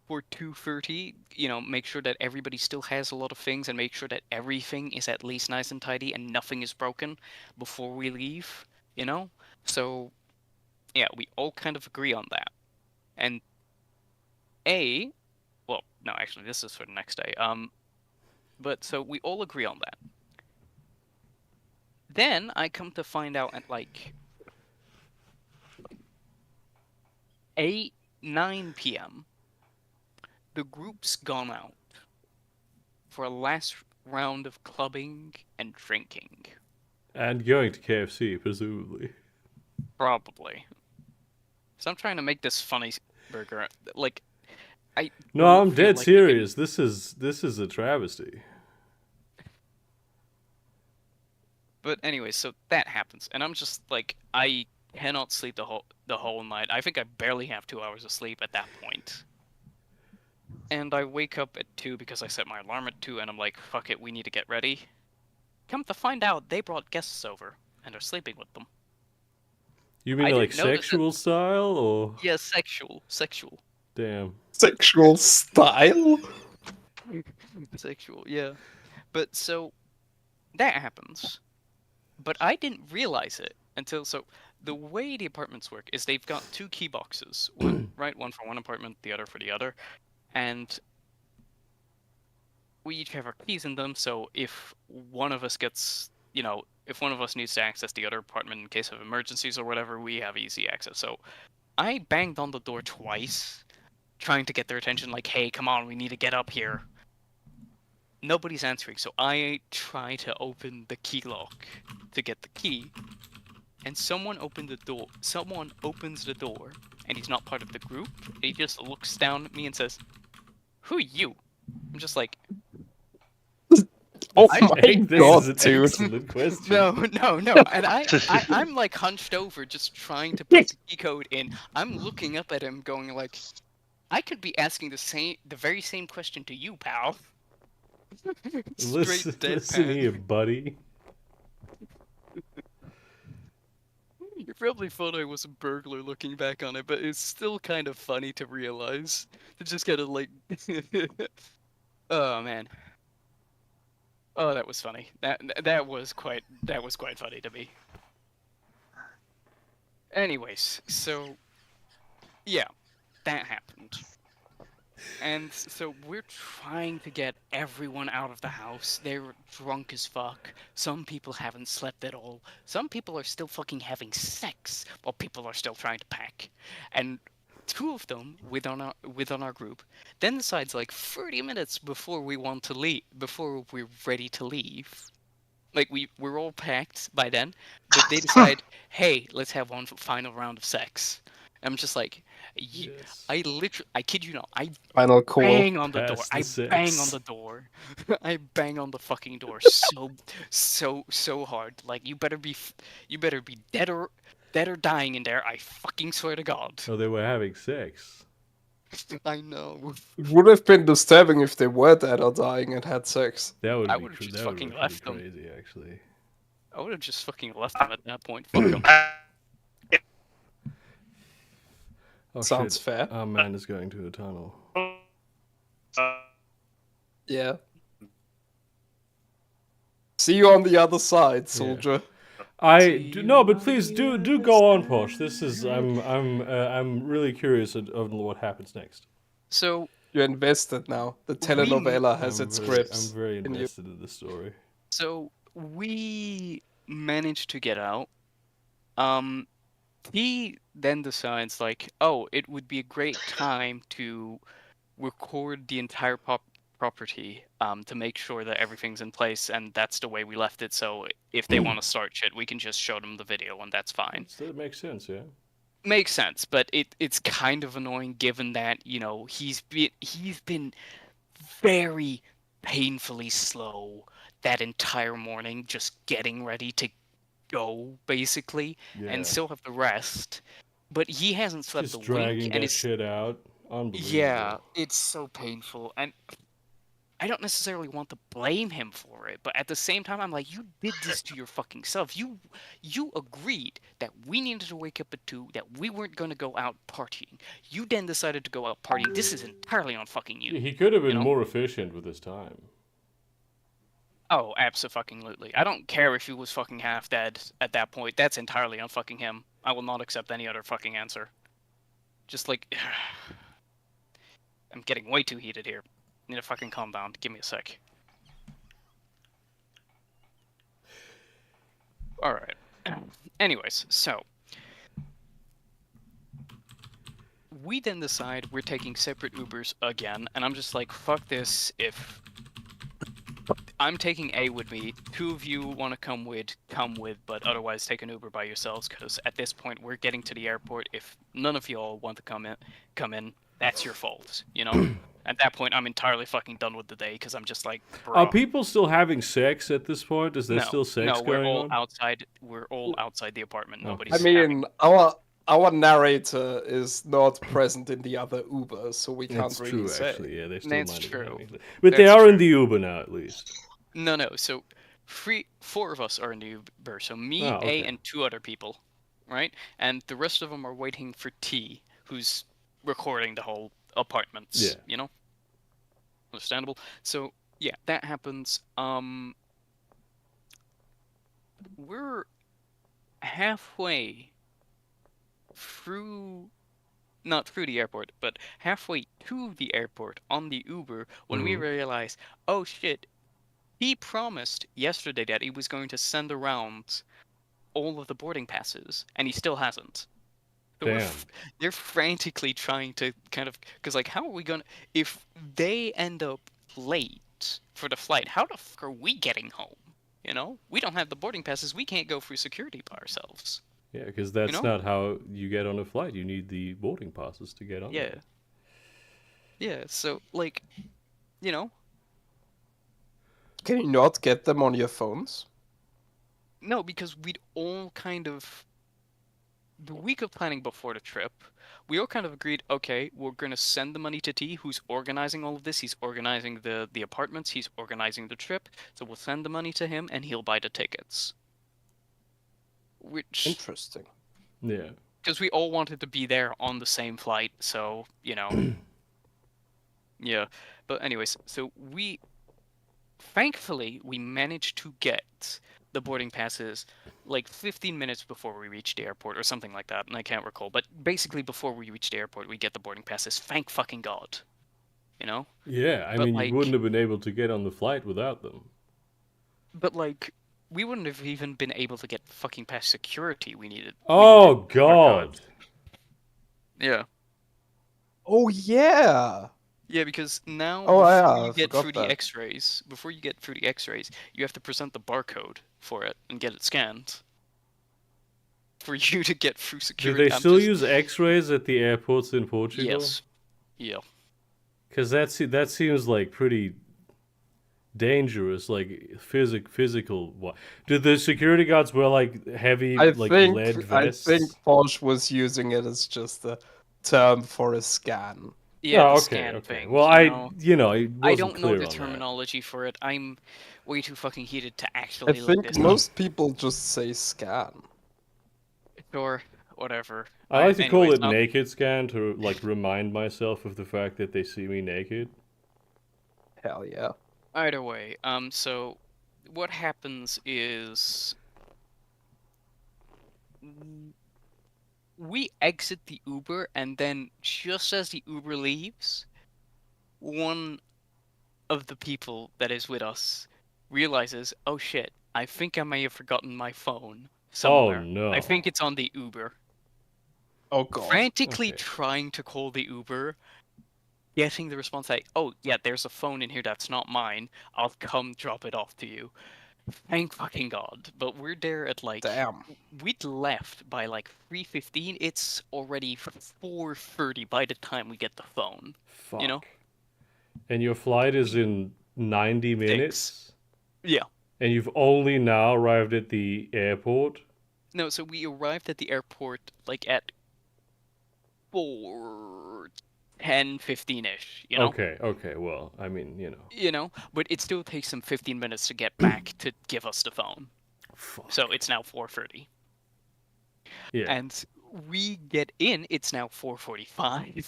Speaker 3: for 2:30, you know, make sure that everybody still has a lot of things and make sure that everything is at least nice and tidy and nothing is broken before we leave, you know? So, yeah, we all kind of agree on that. And well, no, actually, this is for the next day. But so we all agree on that. Then I come to find out at like 9 p.m., the group's gone out for a last round of clubbing and drinking.
Speaker 1: And going to KFC, presumably.
Speaker 3: Probably. So I'm trying to make this funny burger. Like, I
Speaker 1: No,
Speaker 3: don't
Speaker 1: I'm
Speaker 3: feel
Speaker 1: dead
Speaker 3: like
Speaker 1: serious. This is a travesty.
Speaker 3: But anyway, so that happens, and I'm just like, I cannot sleep the whole night. I think I barely have 2 hours of sleep at that point. And I wake up at 2 because I set my alarm at 2, and I'm like, fuck it, we need to get ready. Come to find out, they brought guests over and are sleeping with them.
Speaker 1: You mean
Speaker 3: I
Speaker 1: like
Speaker 3: didn't notice it.
Speaker 1: sexual style or?
Speaker 3: Yeah, sexual.
Speaker 1: Damn.
Speaker 2: Sexual style?
Speaker 3: Sexual, yeah. But so, that happens. But I didn't realize it until, so, the way the apartments work is they've got 2 key boxes. One for one apartment, the other for the other. And we each have our keys in them, so if one of us gets, if one of us needs to access the other apartment in case of emergencies or whatever, we have easy access. So I banged on the door twice, trying to get their attention, like, hey, come on, we need to get up here. Nobody's answering, so I try to open the key lock to get the key, and someone opens the door, and he's not part of the group, and he just looks down at me and says, "Who are you?" I'm just like,
Speaker 2: Oh
Speaker 3: I
Speaker 2: my
Speaker 1: think this
Speaker 2: god,
Speaker 1: is an
Speaker 2: dude.
Speaker 1: excellent question.
Speaker 3: No. And I'm like hunched over just trying to put the key code in. I'm looking up at him going like, I could be asking the very same question to you, pal. Straight
Speaker 1: Listen here,
Speaker 3: deadpan.
Speaker 1: buddy.
Speaker 3: You probably thought I was a burglar looking back on it, but it's still kind of funny to realize. To just kind of like... Oh, man. Oh, that was funny. That was quite funny to me. Anyways, so... Yeah, that happened. And so we're trying to get everyone out of the house. They're drunk as fuck. Some people haven't slept at all. Some people are still fucking having sex while people are still trying to pack. And 2 of them within our group then decides like 30 minutes before we want to leave, before we're ready to leave. Like we're all packed by then, but they decide, hey, let's have one final round of sex. I'm just like,
Speaker 1: Yes.
Speaker 3: I kid you not, I
Speaker 2: Final call.
Speaker 3: bang on the door.
Speaker 1: Pass the
Speaker 3: I
Speaker 1: sex.
Speaker 3: bang on the door. I bang on the fucking door so hard. Like you better be dead or dying in there. I fucking swear to God.
Speaker 1: Oh, they were having sex.
Speaker 3: I know.
Speaker 2: It would have been disturbing if they were dead or dying and had sex.
Speaker 1: That would
Speaker 3: I
Speaker 1: be
Speaker 3: would've just
Speaker 1: that would
Speaker 3: fucking
Speaker 1: be pretty
Speaker 3: left them.
Speaker 1: crazy, actually.
Speaker 3: I would have just fucking left them at that point. Fuck them.
Speaker 1: Oh,
Speaker 2: Sounds
Speaker 1: shit.
Speaker 2: fair.
Speaker 1: Our man is going to a tunnel.
Speaker 2: Yeah. See you on the other side, soldier.
Speaker 1: No, but please do go on, Posh. This is I'm really curious of what happens next.
Speaker 3: So
Speaker 2: You're invested now. The telenovela has its grips.
Speaker 1: I'm very
Speaker 2: in you.
Speaker 1: invested in the story.
Speaker 3: So we managed to get out. He then decides like, oh, it would be a great time to record the entire property to make sure that everything's in place, and that's the way we left it. So if they want to start shit, we can just show them the video, and that's fine.
Speaker 1: That makes sense, yeah.
Speaker 3: Makes sense, but it's kind of annoying given that he's been very painfully slow that entire morning, just getting ready to go basically,
Speaker 1: Yeah.
Speaker 3: and still have the rest. But he hasn't slept
Speaker 1: Just
Speaker 3: a
Speaker 1: dragging
Speaker 3: wink,
Speaker 1: that
Speaker 3: and it's
Speaker 1: shit out. Unbelievable.
Speaker 3: yeah, it's so painful, and I don't necessarily want to blame him for it, but at the same time, I'm like, you did this to your fucking self. You agreed that we needed to wake up at 2, that we weren't going to go out partying. You then decided to go out partying. This is entirely on fucking you.
Speaker 1: He could have been
Speaker 3: know?
Speaker 1: more efficient with his time.
Speaker 3: Oh, abso-fucking-lutely. I don't care if he was fucking half dead at that point. That's entirely on fucking him. I will not accept any other fucking answer. Just like... I'm getting way too heated here. Need to fucking calm down. Give me a sec. Alright. Anyways, so... we then decide we're taking separate Ubers again, and I'm just like, fuck this. If I'm taking A with me, 2 of you want to come with, but otherwise take an Uber by yourselves, because at this point we're getting to the airport. If none of y'all want to come in, that's your fault, you know? At that point, I'm entirely fucking done with the day, because I'm just like,
Speaker 1: Are
Speaker 3: bruh.
Speaker 1: people still having sex at this point? Is there
Speaker 3: No,
Speaker 1: still sex
Speaker 3: we're
Speaker 1: going
Speaker 3: all
Speaker 1: on?
Speaker 3: outside. We're all outside the apartment.
Speaker 1: Oh.
Speaker 3: Nobody's
Speaker 2: I mean, our narrator is not present in the other Uber, so we can't
Speaker 1: It's
Speaker 2: really
Speaker 1: true,
Speaker 2: say.
Speaker 1: actually. Yeah, they're still
Speaker 3: That's
Speaker 1: minding
Speaker 3: true.
Speaker 1: having sex. But they
Speaker 3: That's
Speaker 1: are in
Speaker 3: true.
Speaker 1: the Uber now, at least.
Speaker 3: No. So 4 of us are in the Uber. So me,
Speaker 1: okay.
Speaker 3: A, and 2 other people, right? And the rest of them are waiting for T, who's recording the whole apartments.
Speaker 1: Yeah.
Speaker 3: You know, understandable. So yeah, that happens. We're halfway through. Not through the airport, but halfway to the airport on the Uber when we realize, oh shit, he promised yesterday that he was going to send around all of the boarding passes, and he still hasn't. So
Speaker 1: Damn.
Speaker 3: they're frantically trying to kind of, because like, how are we gonna, if they end up late for the flight, how the fuck are we getting home? You know, we don't have the boarding passes. We can't go through security by ourselves.
Speaker 1: Yeah, because that's
Speaker 3: know?
Speaker 1: not how you get on a flight. You need the boarding passes to get on.
Speaker 3: Yeah.
Speaker 1: there.
Speaker 3: Yeah. So like, you know,
Speaker 2: Can you not get them on your phones?
Speaker 3: no, because we'd all kind of, the week of planning before the trip, we all kind of agreed, okay, we're going to send the money to T, who's organizing all of this. He's organizing the apartments, he's organizing the trip. So we'll send the money to him and he'll buy the tickets. Which,
Speaker 2: Interesting.
Speaker 1: Yeah.
Speaker 3: because we all wanted to be there on the same flight, so, you know. Yeah. But anyways, so thankfully, we managed to get the boarding passes like 15 minutes before we reached the airport or something like that, and I can't recall. But basically, before we reached the airport, we get the boarding passes. Thank fucking God. You know?
Speaker 1: Yeah, I
Speaker 3: But,
Speaker 1: mean,
Speaker 3: like-
Speaker 1: you wouldn't have been able to get on the flight without them.
Speaker 3: But, like, we wouldn't have even been able to get fucking past security we needed.
Speaker 1: Oh, God.
Speaker 3: Yeah.
Speaker 2: Oh yeah.
Speaker 3: Yeah, because now
Speaker 2: Oh, yeah,
Speaker 3: before
Speaker 2: I
Speaker 3: you get
Speaker 2: forgot
Speaker 3: through
Speaker 2: that.
Speaker 3: the X-rays, you have to present the barcode for it and get it scanned for you to get through
Speaker 1: Do
Speaker 3: security.
Speaker 1: they still use X-rays at the airports in Portugal?
Speaker 3: Yes. Yeah.
Speaker 1: Because that seems like pretty dangerous, like physical. What? Did the security guards wear like heavy, lead vests?
Speaker 2: I think Porsche was using it as just a term for a scan.
Speaker 3: Yeah,
Speaker 1: Oh,
Speaker 3: the
Speaker 1: okay,
Speaker 3: scan
Speaker 1: okay.
Speaker 3: thing.
Speaker 1: Well,
Speaker 3: you
Speaker 1: it
Speaker 3: know? I
Speaker 1: wasn't
Speaker 3: don't know
Speaker 1: clear
Speaker 3: the
Speaker 1: on that.
Speaker 3: terminology for it. I'm way too fucking heated to
Speaker 2: I
Speaker 3: actually look
Speaker 2: think
Speaker 3: this
Speaker 2: most people just say scan.
Speaker 3: up. Or whatever.
Speaker 1: I like to call
Speaker 3: anyways,
Speaker 1: it naked scan to like remind myself of the fact that they see me naked.
Speaker 2: Hell yeah.
Speaker 3: Either way, so what happens is we exit the Uber, and then just as the Uber leaves, one of the people that is with us realizes, oh shit, I think I may have forgotten my phone somewhere.
Speaker 1: Oh no!
Speaker 3: I think it's on the Uber.
Speaker 2: Oh god.
Speaker 3: Frantically
Speaker 1: Okay.
Speaker 3: trying to call the Uber, getting the response like, oh yeah, there's a phone in here that's not mine. I'll come drop it off to you. Thank fucking God. But we're there at like,
Speaker 2: Damn.
Speaker 3: we'd left by like 3:15. It's already 4:30 by the time we get the phone.
Speaker 1: Fuck.
Speaker 3: You know?
Speaker 1: And your flight is in 90 minutes?
Speaker 3: Yeah.
Speaker 1: And you've only now arrived at the airport?
Speaker 3: No, so we arrived at the airport like at 4:10, 15-ish, you know?
Speaker 1: Okay, well, I mean,
Speaker 3: You know, but it still takes them 15 minutes to get back to give us the phone.
Speaker 1: Fuck.
Speaker 3: So it's now 4:30.
Speaker 1: Yeah.
Speaker 3: And we get in, it's now 4:45.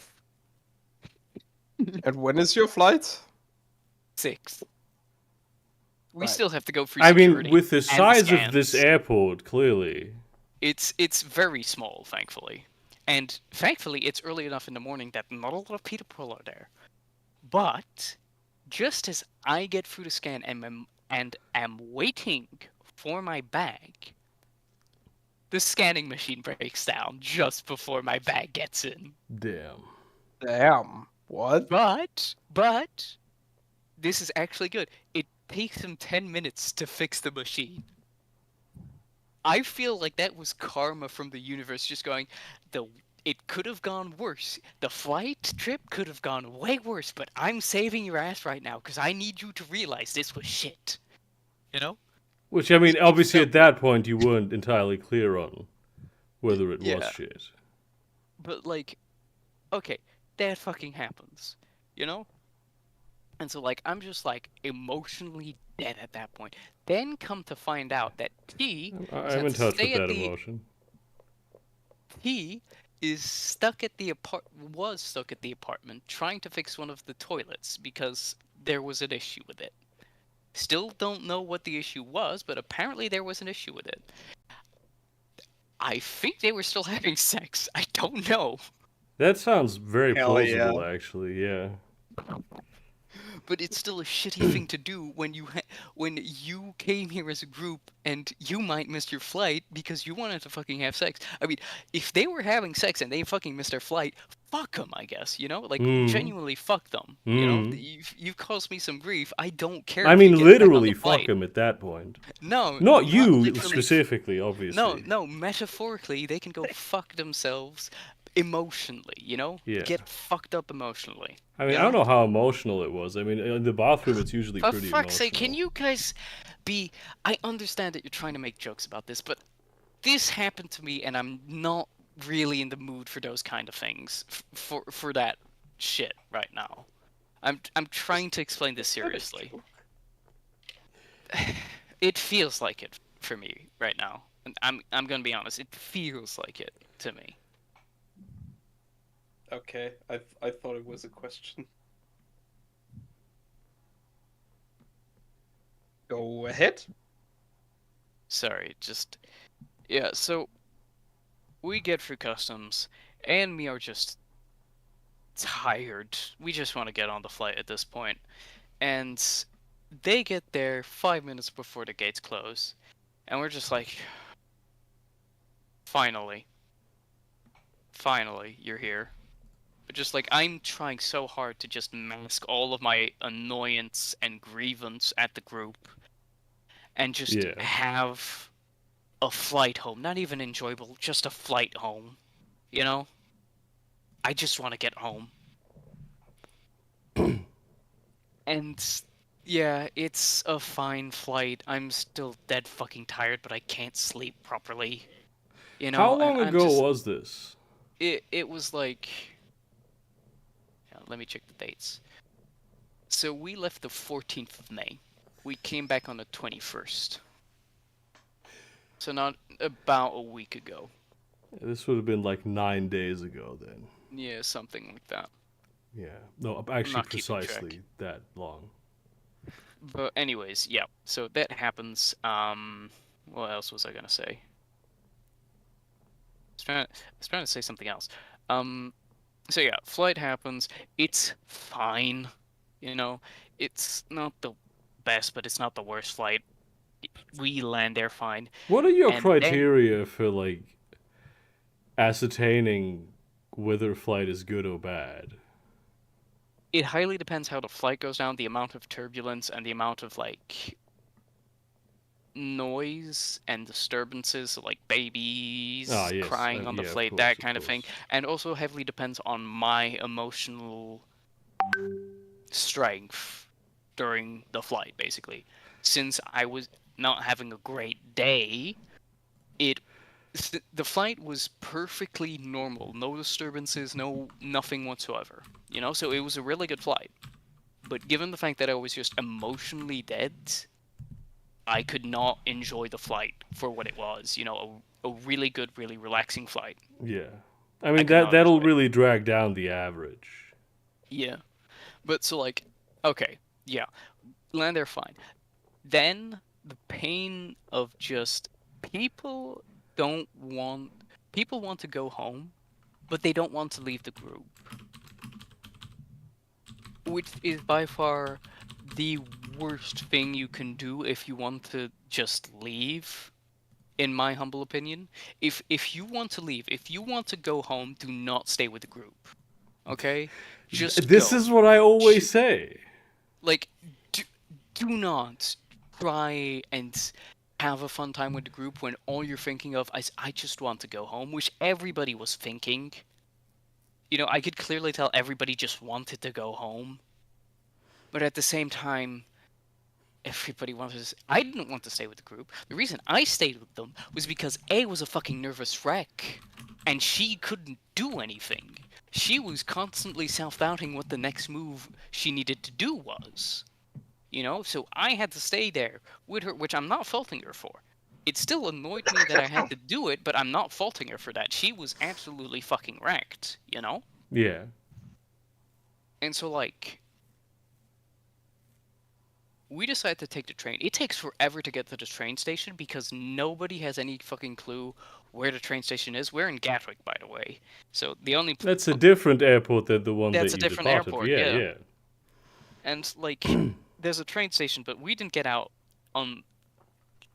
Speaker 2: And when is your flight?
Speaker 3: 6. We
Speaker 2: Right.
Speaker 3: still have to go through
Speaker 1: I
Speaker 3: security.
Speaker 1: mean, with the
Speaker 3: and
Speaker 1: size of this
Speaker 3: scans.
Speaker 1: airport, clearly.
Speaker 3: It's very small, thankfully. And thankfully, it's early enough in the morning that not a lot of people are there. But just as I get through the scan and am waiting for my bag, The scanning machine breaks down just before my bag gets in.
Speaker 1: Damn.
Speaker 2: Damn. What?
Speaker 3: But this is actually good. It takes him 10 minutes to fix the machine. I feel like that was karma from the universe just going, it could have gone worse. The flight trip could have gone way worse, but I'm saving your ass right now because I need you to realize this was shit. You know?
Speaker 1: Which, I mean,
Speaker 3: It
Speaker 1: obviously
Speaker 3: felt
Speaker 1: at that point you weren't entirely clear on whether it was
Speaker 3: Yeah.
Speaker 1: shit.
Speaker 3: But, like, okay, that fucking happens. You know? And so, like, I'm just, like, emotionally dead at that point. Then come to find out that T
Speaker 1: I'm in touch with that emotion.
Speaker 3: He is stuck at the was stuck at the apartment trying to fix one of the toilets because there was an issue with it. Still don't know what the issue was, but apparently there was an issue with it. I think they were still having sex. I don't know.
Speaker 1: That sounds very
Speaker 2: Hell
Speaker 1: plausible,
Speaker 2: yeah.
Speaker 1: actually, yeah.
Speaker 3: But it's still a shitty thing to do when you came here as a group and you might miss your flight because you wanted to fucking have sex. I mean, if they were having sex and they fucking missed their flight, fuck them, I guess, you know? Like, genuinely fuck them, you know? You've caused me some grief. I don't care
Speaker 1: I
Speaker 3: if
Speaker 1: mean,
Speaker 3: you get back on
Speaker 1: literally
Speaker 3: the
Speaker 1: fuck
Speaker 3: flight.
Speaker 1: him at that point.
Speaker 3: No,
Speaker 1: Not you
Speaker 3: literally.
Speaker 1: specifically, obviously.
Speaker 3: No, metaphorically, they can go fuck themselves emotionally, you know?
Speaker 1: Yeah.
Speaker 3: Get fucked up emotionally.
Speaker 1: I mean,
Speaker 3: you
Speaker 1: I don't
Speaker 3: know?
Speaker 1: know how emotional it was. I mean, in the bathroom, it's usually
Speaker 3: For
Speaker 1: pretty
Speaker 3: fuck's
Speaker 1: emotional.
Speaker 3: sake, can you guys be... I understand that you're trying to make jokes about this, but this happened to me and I'm not really in the mood for those kind of things. For that shit right now. I'm trying to explain this seriously. It feels like it for me right now. And I'm gonna be honest, it feels like it to me.
Speaker 2: Okay, I thought it was a question. Go ahead.
Speaker 3: Sorry, just... Yeah, so... We get through customs, and me are just... tired. We just want to get on the flight at this point. And... They get there 5 minutes before the gates close. And we're just like... Finally. Finally, you're here. But just like, I'm trying so hard to just mask all of my annoyance and grievance at the group. And just have a flight home. Not even enjoyable, just a flight home. You know? I just want to get home. And yeah, it's a fine flight. I'm still dead fucking tired, but I can't sleep properly. You know,
Speaker 1: how long ago was this?
Speaker 3: It was like... Yeah, let me check the dates. So we left the 14th of May. We came back on the 21st. So not about a week ago.
Speaker 1: This would have been like 9 days ago then.
Speaker 3: Yeah, something like that.
Speaker 1: Yeah. No, actually
Speaker 3: not keeping
Speaker 1: precisely that long.
Speaker 3: But anyways, yeah. So that happens. What else was I gonna say? I was trying to say something else. So yeah, flight happens. It's fine. You know, it's not the best, but it's not the worst flight. We land there fine.
Speaker 1: What are your
Speaker 3: And
Speaker 1: criteria for like ascertaining whether a flight is good or bad?
Speaker 3: It highly depends how the flight goes down, the amount of turbulence, and the amount of like noise and disturbances, so, like babies crying on the flight, that kind of thing. And also heavily depends on my emotional strength during the flight, basically. Since I was not having a great day, the flight was perfectly normal, no disturbances, nothing whatsoever. You know, so it was a really good flight. But given the fact that I was just emotionally dead, I could not enjoy the flight for what it was. You know, a really good, really relaxing flight.
Speaker 1: Yeah, I mean that'll really drag down the average.
Speaker 3: Yeah, but so like, okay, yeah, land there fine. Then the pain of just people want to go home, but they don't want to leave the group. Which is by far the worst thing you can do if you want to just leave. in my humble opinion. If you want to leave, if you want to go home, do not stay with the group. Okay? Just
Speaker 1: This
Speaker 3: go.
Speaker 1: is what I always say.
Speaker 3: Like, do not try and have a fun time with the group when all you're thinking of is, I just want to go home, which everybody was thinking. You know, I could clearly tell everybody just wanted to go home. But at the same time, everybody wanted to... I didn't want to stay with the group. The reason I stayed with them was because A was a fucking nervous wreck, and she couldn't do anything. She was constantly self-doubting what the next move she needed to do was. You know, so I had to stay there with her, which I'm not faulting her for. It still annoyed me that I had to do it, but I'm not faulting her for that. She was absolutely fucking wrecked, you know?
Speaker 1: Yeah.
Speaker 3: And so, like, we decided to take the train. It takes forever to get to the train station because nobody has any fucking clue where the train station is. We're in Gatwick, by the way. So the only...
Speaker 1: That's a different airport than the one
Speaker 3: That's
Speaker 1: that
Speaker 3: a
Speaker 1: you
Speaker 3: different
Speaker 1: departed.
Speaker 3: airport,
Speaker 1: Yeah,
Speaker 3: yeah.
Speaker 1: yeah.
Speaker 3: And, like, there's a train station, but we didn't get out on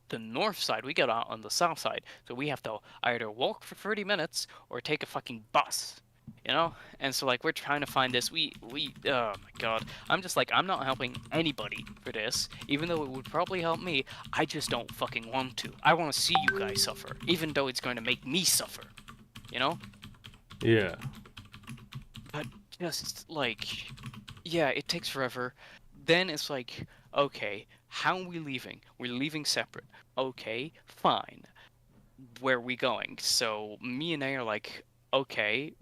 Speaker 3: the north side. We got out on the south side. So we have to either walk for 30 minutes or take a fucking bus. You know? And so, like, we're trying to find this. Oh my god. I'm just like, I'm not helping anybody for this. Even though it would probably help me, I just don't fucking want to. I want to see you guys suffer. Even though it's going to make me suffer. You know?
Speaker 1: Yeah.
Speaker 3: But just, like... Yeah, it takes forever. Then it's like, okay, how are we leaving? We're leaving separate. Okay, fine. Where are we going? So me and A are like, okay,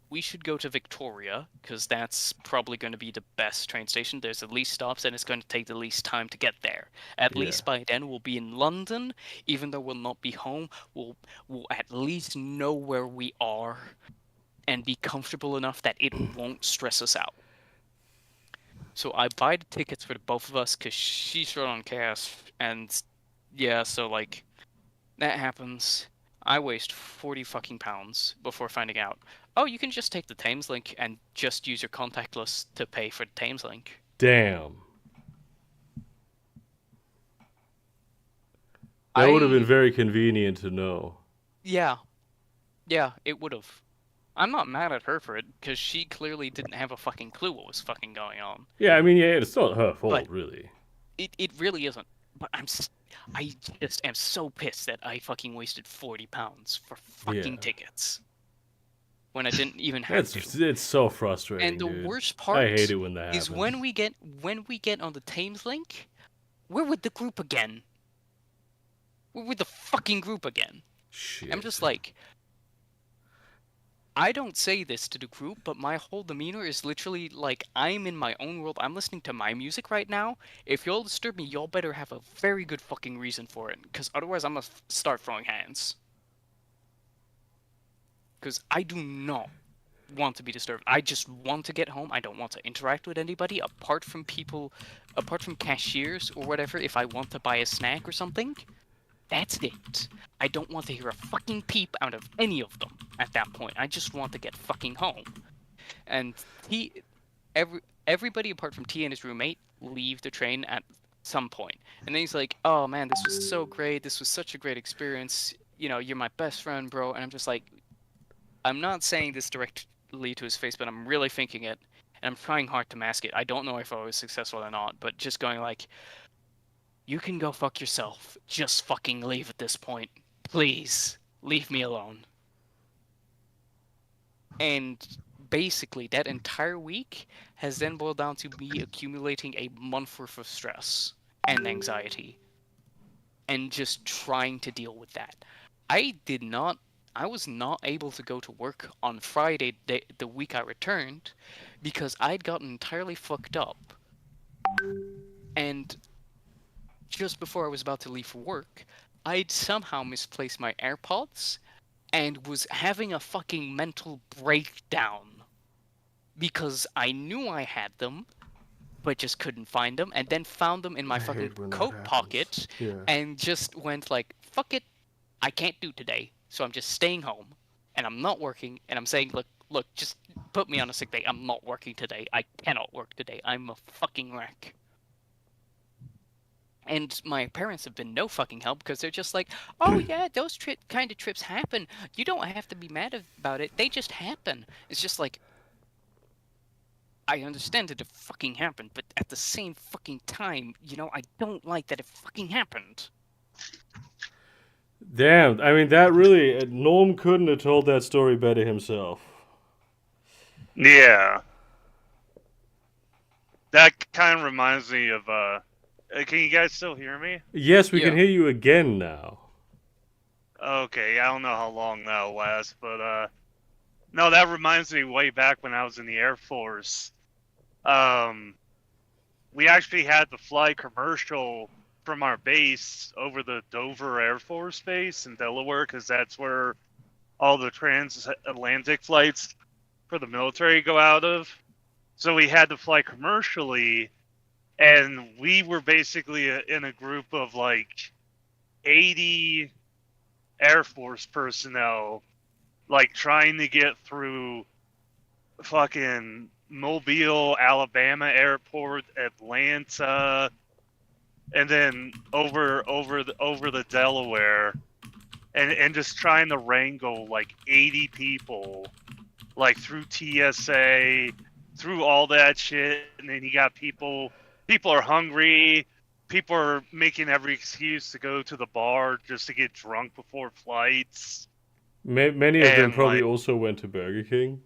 Speaker 3: we should go to Victoria, because that's probably going to be the best train station. There's the least stops, and it's going to take the least time to get there. At least by then we'll be in London. Even though we'll not be home, we'll at least know where we are and be comfortable enough that it won't stress us out. So I buy the tickets for the both of us because she's short on cash, and yeah, so like that happens. I waste 40 fucking pounds before finding out, oh, you can just take the Thames link and just use your contactless to pay for the Thames link.
Speaker 1: Damn. That would have been very convenient to know.
Speaker 3: Yeah. Yeah, it would have. I'm not mad at her for it, because she clearly didn't have a fucking clue what was fucking going on.
Speaker 1: Yeah, I mean, yeah, it's not her fault,
Speaker 3: But
Speaker 1: really.
Speaker 3: It really isn't. But I just am so pissed that I fucking wasted 40 pounds for fucking tickets. When I didn't even have to.
Speaker 1: It's so frustrating,
Speaker 3: And the
Speaker 1: dude.
Speaker 3: worst part
Speaker 1: I hate it when that
Speaker 3: is
Speaker 1: happens.
Speaker 3: when we get on the Thames link, we're with the group again. We're with the fucking group again.
Speaker 1: Shit.
Speaker 3: I'm just like, I don't say this to the group, but my whole demeanor is literally like, I'm in my own world. I'm listening to my music right now. If y'all disturb me, y'all better have a very good fucking reason for it, because otherwise I'm gonna start throwing hands. Because I do not want to be disturbed. I just want to get home. I don't want to interact with anybody apart from cashiers or whatever. If I want to buy a snack or something, that's it. I don't want to hear a fucking peep out of any of them at that point. I just want to get fucking home. And everybody apart from T and his roommate leave the train at some point. And then he's like, oh man, this was so great. This was such a great experience. You know, you're my best friend, bro. And I'm just like, I'm not saying this directly to his face, but I'm really thinking it. And I'm trying hard to mask it. I don't know if I was successful or not, but just going like, you can go fuck yourself. Just fucking leave at this point. Please, leave me alone. And basically, that entire week has then boiled down to me accumulating a month worth of stress and anxiety. And just trying to deal with that. I was not able to go to work on Friday, the week I returned, because I'd gotten entirely fucked up. And just before I was about to leave for work, I'd somehow misplaced my AirPods and was having a fucking mental breakdown because I knew I had them, but just couldn't find them, and then found them in my fucking coat pocket, and just went like, fuck it, I can't do today, so I'm just staying home, and I'm not working, and I'm saying, look, just put me on a sick day, I'm not working today, I cannot work today, I'm a fucking wreck. And my parents have been no fucking help because they're just like, oh yeah, those kind of trips happen. You don't have to be mad about it. They just happen. It's just like, I understand that it fucking happened, but at the same fucking time, I don't like that it fucking happened.
Speaker 1: Damn, I mean, that really, Norm couldn't have told that story better himself.
Speaker 4: Yeah. That kind of reminds me of, can you guys still hear me?
Speaker 1: Yes, we
Speaker 3: Yeah.
Speaker 1: can hear you again now.
Speaker 4: Okay, I don't know how long that'll last, but, no, that reminds me way back when I was in the Air Force. We actually had to fly commercial from our base over the Dover Air Force Base in Delaware, because that's where all the transatlantic flights for the military go out of. So we had to fly commercially, and we were basically in a group of like 80 Air Force personnel, like trying to get through fucking Mobile, Alabama airport, Atlanta, and then over the Delaware, and just trying to wrangle like 80 people, like through TSA, through all that shit, and then you got people are hungry, people are making every excuse to go to the bar just to get drunk before flights.
Speaker 1: Many of them
Speaker 4: And,
Speaker 1: probably
Speaker 4: like,
Speaker 1: also went to Burger King.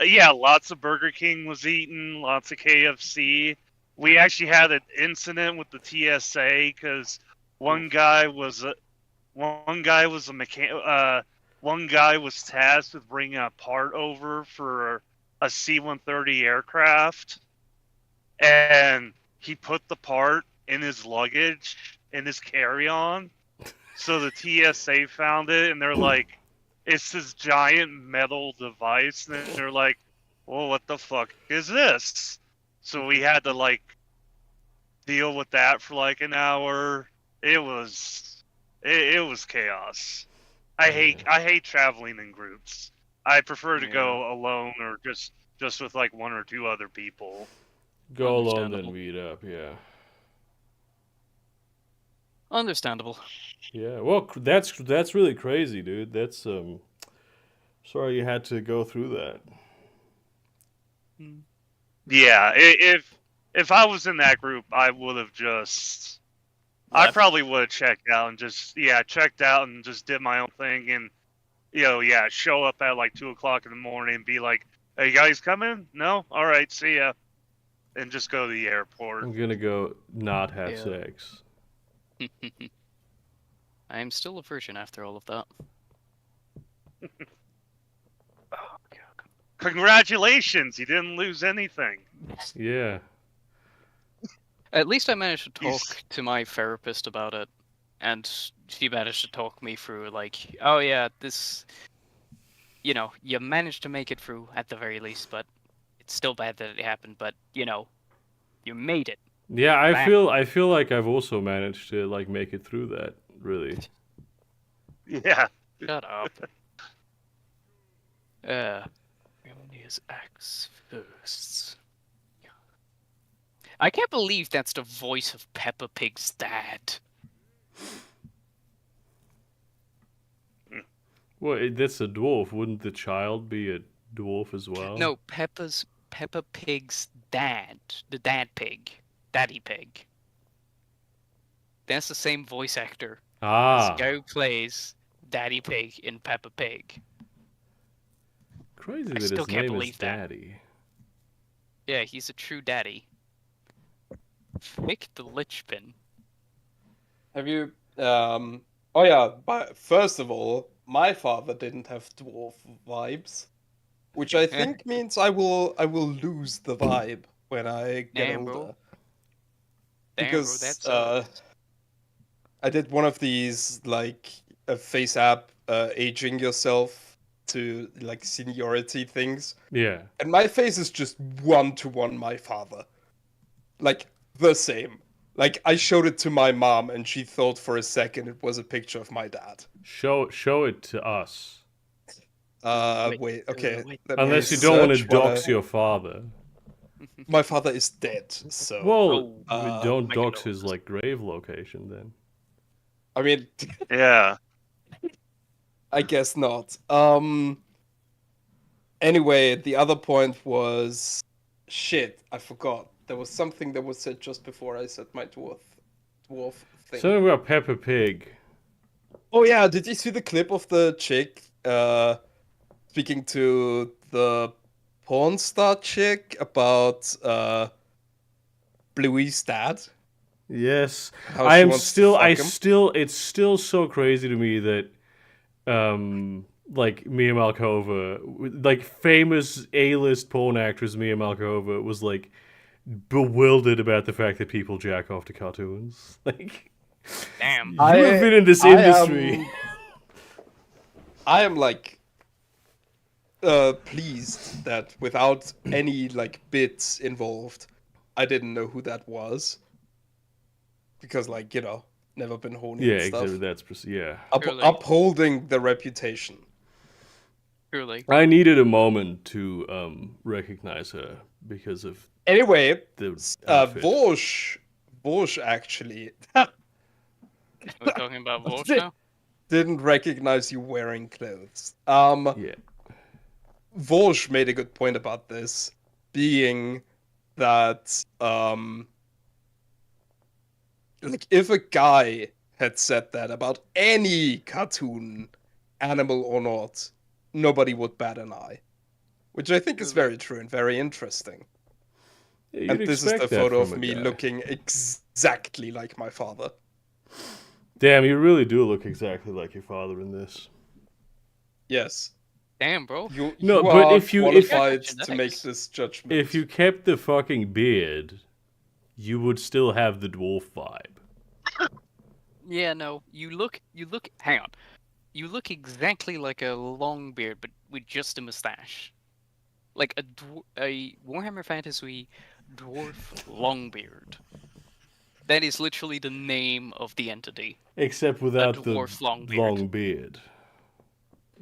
Speaker 4: Yeah, lots of Burger King was eaten, lots of KFC. We actually had an incident with the TSA because one guy was a mechanic. One guy was tasked with bringing a part over for a C-130 aircraft, and he put the part in his luggage in his carry-on. So the TSA found it, and they're like, it's this giant metal device, and they're like, well, what the fuck is this? So we had to like deal with that for like an hour. It was chaos. I hate traveling in groups. I prefer to go alone or just with like one or two other people.
Speaker 1: Go alone then meet up, yeah.
Speaker 3: Understandable.
Speaker 1: Yeah, well, that's really crazy, dude. That's sorry you had to go through that.
Speaker 4: Yeah, if I was in that group, I would have just I probably would have checked out and just did my own thing, and show up at like 2 o'clock in the morning and be like, "Hey, you guys coming? No? All right, see ya," and just go to the airport.
Speaker 1: I'm gonna go not have sex.
Speaker 3: I am still a virgin after all of that.
Speaker 4: Congratulations, you didn't lose anything.
Speaker 1: Yeah.
Speaker 3: At least I managed to talk to my therapist about it, and she managed to talk me through, like, oh yeah, this, you managed to make it through at the very least, but it's still bad that it happened, but, you made it.
Speaker 1: Yeah, I feel like I've also managed to like make it through that, really.
Speaker 4: Yeah.
Speaker 3: Shut up. His ex first. I can't believe that's the voice of Peppa Pig's dad.
Speaker 1: Well, that's a dwarf. Wouldn't the child be a dwarf as well?
Speaker 3: No, Peppa Pig's dad. The dad pig. Daddy Pig. That's the same voice actor.
Speaker 1: Ah.
Speaker 3: This guy who plays Daddy Pig in Peppa Pig.
Speaker 1: Crazy that his name is Daddy.
Speaker 3: Yeah, he's a true daddy. Fick the Lichpin.
Speaker 2: Have you? Oh yeah. But first of all, my father didn't have dwarf vibes, which I think means I will lose the vibe when I get older.
Speaker 3: Bro.
Speaker 2: Because I did one of these like a face app aging yourself to like seniority things.
Speaker 1: Yeah.
Speaker 2: And my face is just 1-to-1 my father. Like the same. Like I showed it to my mom and she thought for a second it was a picture of my dad.
Speaker 1: Show it to us.
Speaker 2: Wait, okay.
Speaker 1: Unless you don't want to dox your father.
Speaker 2: My father is dead, so
Speaker 1: Well,
Speaker 3: Oh,
Speaker 1: don't
Speaker 3: my
Speaker 1: dox his
Speaker 3: condolences.
Speaker 1: grave location then.
Speaker 2: I mean,
Speaker 4: Yeah.
Speaker 2: I guess not. Anyway, the other point was shit. I forgot. There was something that was said just before I said my dwarf thing.
Speaker 1: Something about Peppa Pig.
Speaker 2: Oh yeah, did you see the clip of the chick speaking to the porn star chick about Bluey's dad?
Speaker 1: Yes,
Speaker 2: How
Speaker 1: I
Speaker 2: she
Speaker 1: am
Speaker 2: wants to
Speaker 1: still.
Speaker 2: fuck him?
Speaker 1: It's still so crazy to me that, like Mia Malkova, like famous A-list porn actress Mia Malkova, was like bewildered about the fact that people jack off to cartoons. Like,
Speaker 3: Damn.
Speaker 1: you have been in this industry.
Speaker 2: I am like pleased that without any like bits involved, I didn't know who that was. Because like, never been horny
Speaker 1: Yeah,
Speaker 2: and stuff.
Speaker 1: exactly. Yeah.
Speaker 3: Truly.
Speaker 2: Upholding the reputation.
Speaker 3: Truly.
Speaker 1: I needed a moment to recognize her because of
Speaker 2: Anyway,
Speaker 1: the outfit.
Speaker 2: Vosh actually
Speaker 3: We're talking about Volch now?
Speaker 2: didn't recognize you wearing clothes.
Speaker 1: Yeah.
Speaker 2: Vosh made a good point about this, being that like if a guy had said that about any cartoon, animal or not, nobody would bat an eye. Which I think is very true and very interesting.
Speaker 1: Yeah,
Speaker 2: And
Speaker 1: you'd
Speaker 2: this is
Speaker 1: expect
Speaker 2: the
Speaker 1: that
Speaker 2: photo
Speaker 1: from
Speaker 2: of
Speaker 1: a
Speaker 2: me
Speaker 1: guy.
Speaker 2: looking exactly like my father.
Speaker 1: Damn, you really do look exactly like your father in this.
Speaker 2: Yes.
Speaker 3: Damn, bro.
Speaker 2: You
Speaker 1: No, but
Speaker 2: are
Speaker 1: if you-
Speaker 2: qualified
Speaker 3: if-
Speaker 2: to make this judgment.
Speaker 1: If you kept the fucking beard, you would still have the dwarf vibe.
Speaker 3: Yeah, no. You look. Hang on. You look exactly like a long beard, but with just a mustache. Like a Warhammer Fantasy dwarf longbeard. That is literally the name of the entity.
Speaker 1: Except without the
Speaker 3: dwarf long beard.
Speaker 1: long beard.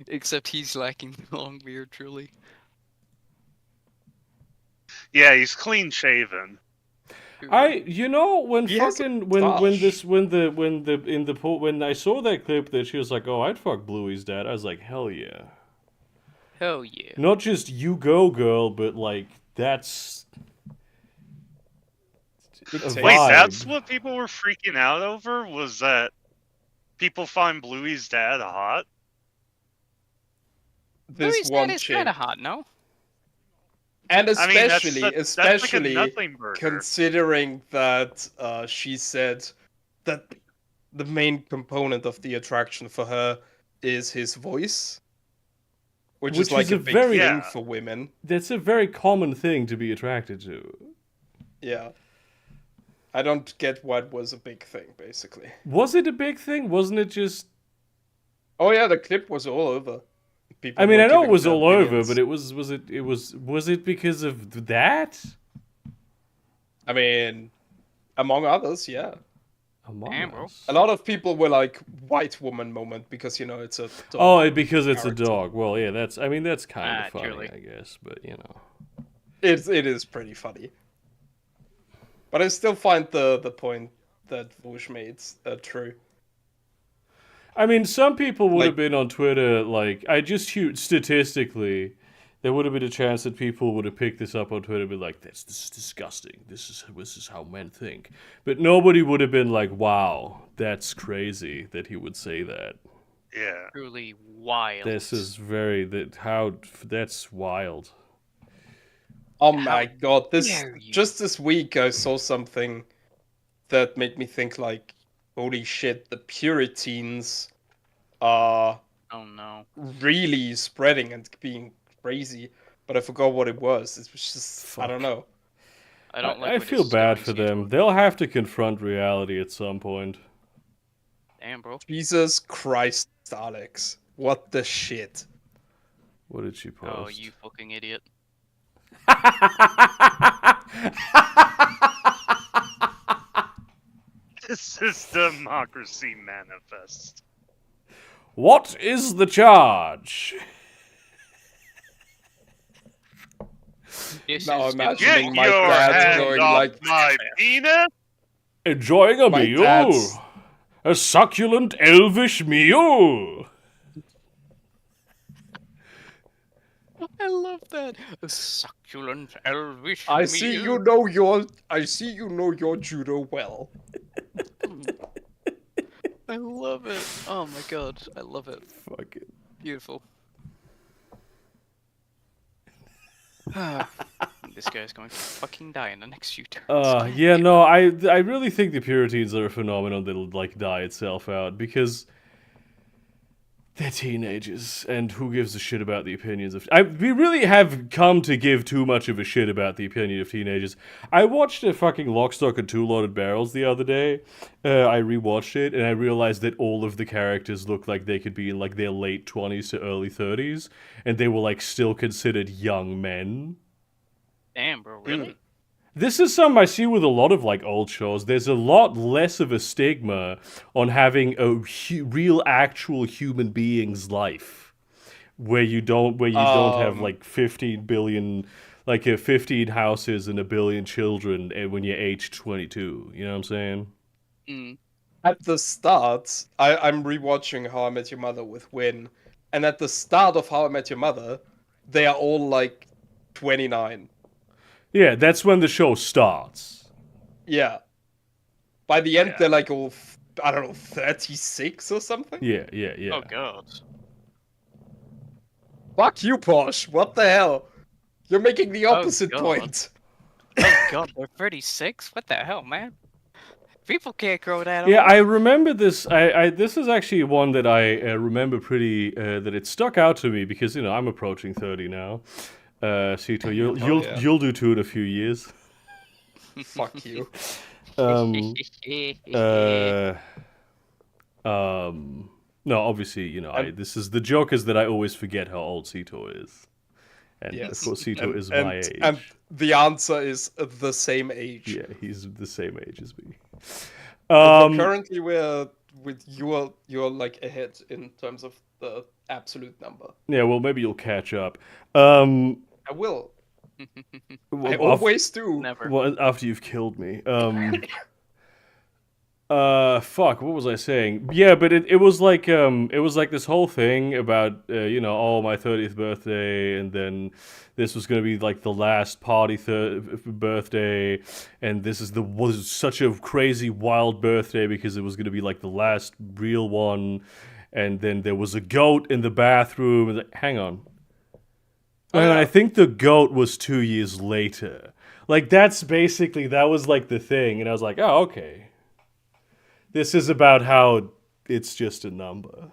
Speaker 3: Except he's lacking the long beard, truly.
Speaker 4: Yeah, he's clean shaven.
Speaker 1: When
Speaker 2: He has a
Speaker 1: fucking when
Speaker 2: moustache.
Speaker 1: when I saw that clip that she was like, "Oh, I'd fuck Bluey's dad," I was like, "Hell yeah!"
Speaker 3: Hell yeah.
Speaker 1: Not just you go girl, but like that's a
Speaker 2: taste.
Speaker 1: vibe.
Speaker 4: Wait, that's what people were freaking out over? Was that people find Bluey's dad hot?
Speaker 2: This
Speaker 3: Louis'
Speaker 2: one
Speaker 3: dad is
Speaker 2: chick.
Speaker 3: kind of hot, no?
Speaker 2: And
Speaker 4: I mean,
Speaker 2: especially
Speaker 4: that's like a nothing burger.
Speaker 2: considering that she said that the main component of the attraction for her is his voice, which is like
Speaker 1: is
Speaker 2: a
Speaker 1: a
Speaker 2: big
Speaker 1: very-
Speaker 2: thing
Speaker 4: Yeah.
Speaker 2: for women.
Speaker 1: That's a very common thing to be attracted to.
Speaker 2: Yeah. I don't get why it was a big thing, basically.
Speaker 1: Was it a big thing? Wasn't it just?
Speaker 2: Oh yeah, the clip was all over. People
Speaker 1: I mean,
Speaker 2: were
Speaker 1: I know it
Speaker 2: giving
Speaker 1: was
Speaker 2: their
Speaker 1: all over,
Speaker 2: opinions.
Speaker 1: but was it because of that?
Speaker 2: I mean, among others, yeah.
Speaker 1: Among
Speaker 3: Damn, bro.
Speaker 1: Us.
Speaker 2: A lot of people were like white woman moment because it's a dog.
Speaker 1: Oh, because it's
Speaker 2: character.
Speaker 1: a dog. Well, yeah, that's kind
Speaker 3: Ah,
Speaker 1: of funny,
Speaker 3: truly.
Speaker 1: I guess, but you know.
Speaker 2: It is pretty funny. But I still find the point that Vush made true.
Speaker 1: I mean, some people would
Speaker 2: Like-
Speaker 1: have been on Twitter, like, statistically, there would have been a chance that people would have picked this up on Twitter and be like, this is disgusting. This is how men think. But nobody would have been like, wow, that's crazy that he would say that.
Speaker 4: Yeah.
Speaker 3: Truly wild.
Speaker 1: This is that's wild.
Speaker 2: Oh my
Speaker 3: How
Speaker 2: god,
Speaker 3: dare you.
Speaker 2: just this week I saw something that made me think like, holy shit, the Puritans are
Speaker 3: Oh no.
Speaker 2: really spreading and being crazy. But I forgot what it was. It was just I don't know.
Speaker 3: I don't like
Speaker 1: I
Speaker 3: where
Speaker 1: feel
Speaker 3: this is
Speaker 1: bad
Speaker 3: going,
Speaker 1: for
Speaker 3: Seattle.
Speaker 1: them. They'll have to confront reality at some point.
Speaker 3: Damn, bro.
Speaker 2: Jesus Christ, Alex. What the shit?
Speaker 1: What did she post?
Speaker 3: Oh, you fucking idiot.
Speaker 4: This is Democracy Manifest.
Speaker 1: What is the charge?
Speaker 3: This
Speaker 2: Now
Speaker 3: is
Speaker 2: imagining
Speaker 4: Get
Speaker 2: my
Speaker 4: your
Speaker 2: dad
Speaker 4: hand
Speaker 2: going
Speaker 4: off
Speaker 2: like,
Speaker 4: my penis!
Speaker 1: Enjoying a
Speaker 2: My
Speaker 1: meal?
Speaker 2: dad's-
Speaker 1: A succulent elvish meal?
Speaker 3: I love that. A succulent elvish
Speaker 2: I see you know your judo well.
Speaker 3: I love it. Oh my god, I love it.
Speaker 1: Fuck it.
Speaker 3: Beautiful. This guy's going to fucking die in the next few turns.
Speaker 1: Yeah, no, I really think the Puritans are a phenomenon that'll like die itself out because they're teenagers, and who gives a shit about the opinions of? We really have come to give too much of a shit about the opinion of teenagers. I watched a fucking Lock, Stock, and Two Loaded Barrels the other day. I rewatched it, and I realized that all of the characters looked like they could be in like their late 20s to early 30s, and they were like still considered young men.
Speaker 3: Damn, bro, really?
Speaker 1: This is something I see with a lot of like old shows. There's a lot less of a stigma on having a real, actual human being's life, where you don't have like 15 billion, like 15 houses and a billion children, and when you're age 22. You know what I'm saying?
Speaker 3: Mm.
Speaker 2: At the start, I'm rewatching How I Met Your Mother with Win, and at the start of How I Met Your Mother, they are all like 29.
Speaker 1: Yeah, that's when the show starts.
Speaker 2: Yeah. By the end,
Speaker 4: Yeah.
Speaker 2: they're like all, I don't know, 36 or something?
Speaker 1: Yeah.
Speaker 3: Oh god.
Speaker 2: Fuck you, Porsche. What the hell? You're making the opposite
Speaker 3: God.
Speaker 2: point.
Speaker 3: Oh god, they're 36? What the hell, man? People can't grow that old.
Speaker 1: Yeah, I remember this. This is actually one that I remember pretty. That it stuck out to me because I'm approaching 30 now. Sito,
Speaker 2: yeah.
Speaker 1: you'll do too in a few years.
Speaker 2: Fuck you.
Speaker 1: No, obviously, this is the joke is that I always forget how old Sito is, and
Speaker 2: Yes.
Speaker 1: of course Sito is
Speaker 2: and,
Speaker 1: my age.
Speaker 2: And the answer is the same age.
Speaker 1: Yeah, he's the same age as me.
Speaker 2: Currently, you're like ahead in terms of the absolute number.
Speaker 1: Yeah, well, maybe you'll catch up.
Speaker 2: I will. I always do.
Speaker 3: Never.
Speaker 1: Well, after you've killed me. Fuck, what was I saying? Yeah, but it was like this whole thing about my 30th birthday, and then this was gonna be like the last party birthday, and was such a crazy wild birthday because it was gonna be like the last real one, and then there was a goat in the bathroom. And hang on. And I think the goat was 2 years later. Like that was like the thing, and I was like, oh, okay. This is about how it's just a number.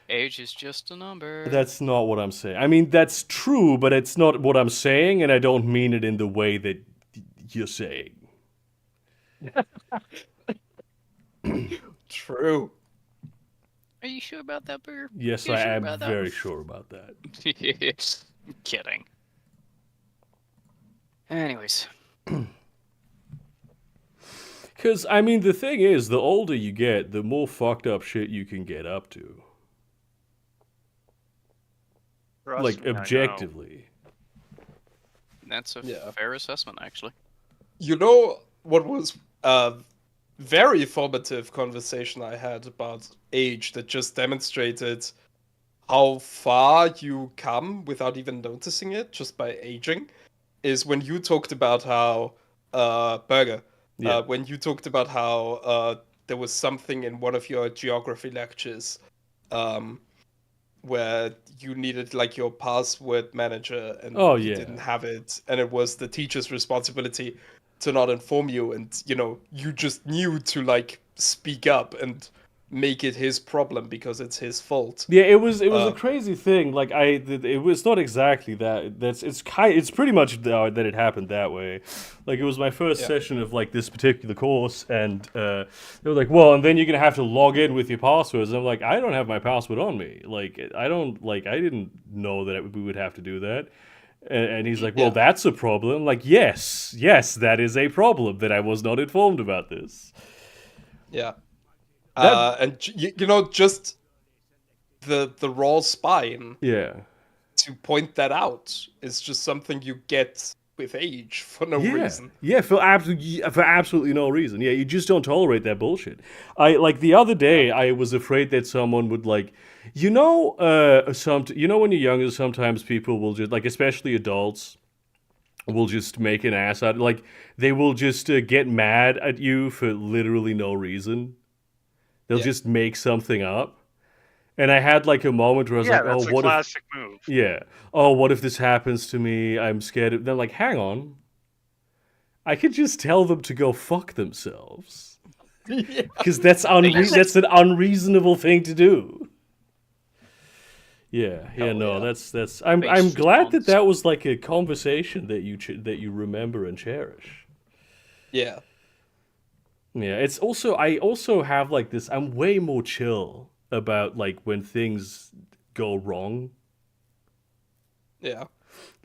Speaker 3: Age is just a number.
Speaker 1: That's not what I'm saying. I mean, that's true, but it's not what I'm saying, and I don't mean it in the way that you're saying.
Speaker 2: True.
Speaker 3: Are you sure about that, Burger?
Speaker 1: Yes,
Speaker 3: You
Speaker 1: I
Speaker 3: sure
Speaker 1: am
Speaker 3: about that?
Speaker 1: very sure about that.
Speaker 3: I'm kidding. Anyways.
Speaker 1: Because, I mean, the thing is, the older you get, the more fucked up shit you can get up to.
Speaker 4: Trust
Speaker 1: Like,
Speaker 4: me, I know.
Speaker 1: objectively.
Speaker 3: That's a
Speaker 2: Yeah.
Speaker 3: fair assessment, actually.
Speaker 2: You know what was a very formative conversation I had about age that just demonstrated how far you come without even noticing it just by aging is when you talked about how Burger.
Speaker 1: Yeah.
Speaker 2: When you talked about how there was something in one of your geography lectures where you needed like your password manager and
Speaker 1: Oh,
Speaker 2: you
Speaker 1: yeah.
Speaker 2: didn't have it, and it was the teacher's responsibility to not inform you, and you just knew to like speak up and make it his problem because it's his fault.
Speaker 1: Yeah, it was a crazy thing. Like it was not exactly that. It's pretty much that it happened that way. Like it was my first session of like this particular course, and they were like, "Well, and then you're gonna have to log in with your passwords." And I'm like, "I don't have my password on me. Like I didn't know that we would have to do that." And he's like, "Well, that's a problem." Like, yes, that is a problem that I was not informed about this.
Speaker 2: Yeah. And just the raw spine
Speaker 1: Yeah.
Speaker 2: to point that out. It's just something you get with age for no reason.
Speaker 1: Yeah, for absolutely no reason. Yeah, you just don't tolerate that bullshit. The other day, I was afraid that someone would when you're younger, sometimes people will just especially adults will just make an ass out. They will just get mad at you for literally no reason. They'll just make something up. And I had a moment where I was
Speaker 4: Yeah,
Speaker 1: oh,
Speaker 4: that's a
Speaker 1: what
Speaker 4: classic move.
Speaker 1: if? Yeah. Oh, what if this happens to me? I'm scared. They're like, hang on. I could just tell them to go fuck themselves. Because that's an unreasonable thing to do. Yeah. That's. I'm glad that was a conversation that you remember and cherish.
Speaker 2: Yeah.
Speaker 1: Yeah. It's also I also have this. I'm way more chill about when things go wrong.
Speaker 2: Yeah.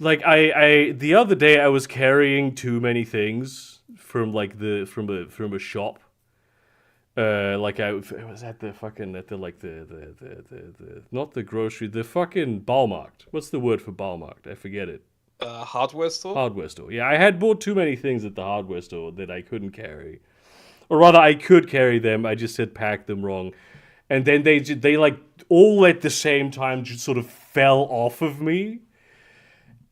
Speaker 1: I the other day I was carrying too many things from from a shop. I was at the not the grocery, the fucking Baumarkt. What's the word for Baumarkt? I forget it.
Speaker 2: Hardware store?
Speaker 1: Hardware store. Yeah, I had bought too many things at the hardware store that I couldn't carry. Or rather, I could carry them, I just had packed them wrong. And then they all at the same time just sort of fell off of me.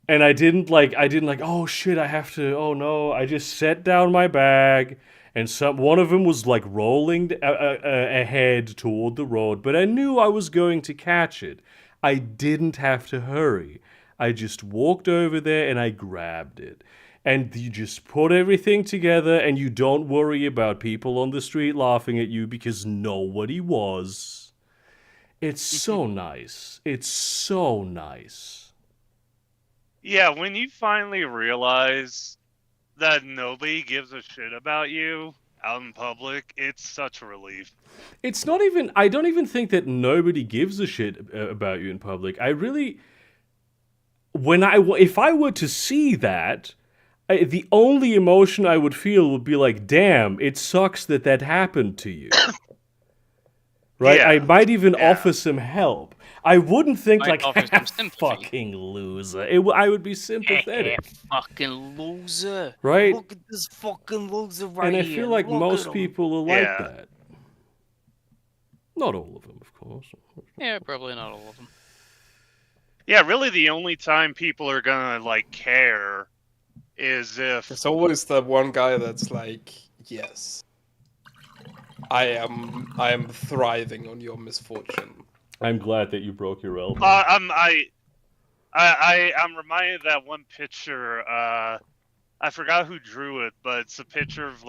Speaker 1: And I didn't oh shit, I have to, oh no. I just set down my bag, and one of them was rolling ahead toward the road, but I knew I was going to catch it. I didn't have to hurry. I just walked over there and I grabbed it. And you just put everything together, and you don't worry about people on the street laughing at you because nobody was. It's so nice. It's so nice.
Speaker 4: Yeah, when you finally realize that nobody gives a shit about you out in public, it's such a relief.
Speaker 1: It's not even, I don't even think that nobody gives a shit about you in public. I really, if I were to see that, the only emotion I would feel would be damn, it sucks that happened to you. Right?
Speaker 4: Yeah.
Speaker 1: I might even offer some help. I wouldn't think fucking loser. I would be sympathetic.
Speaker 3: Fucking loser.
Speaker 1: Right?
Speaker 3: Look at this fucking loser right
Speaker 1: here. And I
Speaker 3: here.
Speaker 1: feel like most people are like
Speaker 4: Yeah.
Speaker 1: that. Not all of them, of course.
Speaker 3: Yeah, probably not all of them.
Speaker 4: Yeah, really the only time people are gonna care is if
Speaker 2: There's always that one guy that's yes, I am thriving on your misfortune.
Speaker 1: I'm glad that you broke your elbow.
Speaker 4: I'm reminded of that one picture. I forgot who drew it, but it's a picture of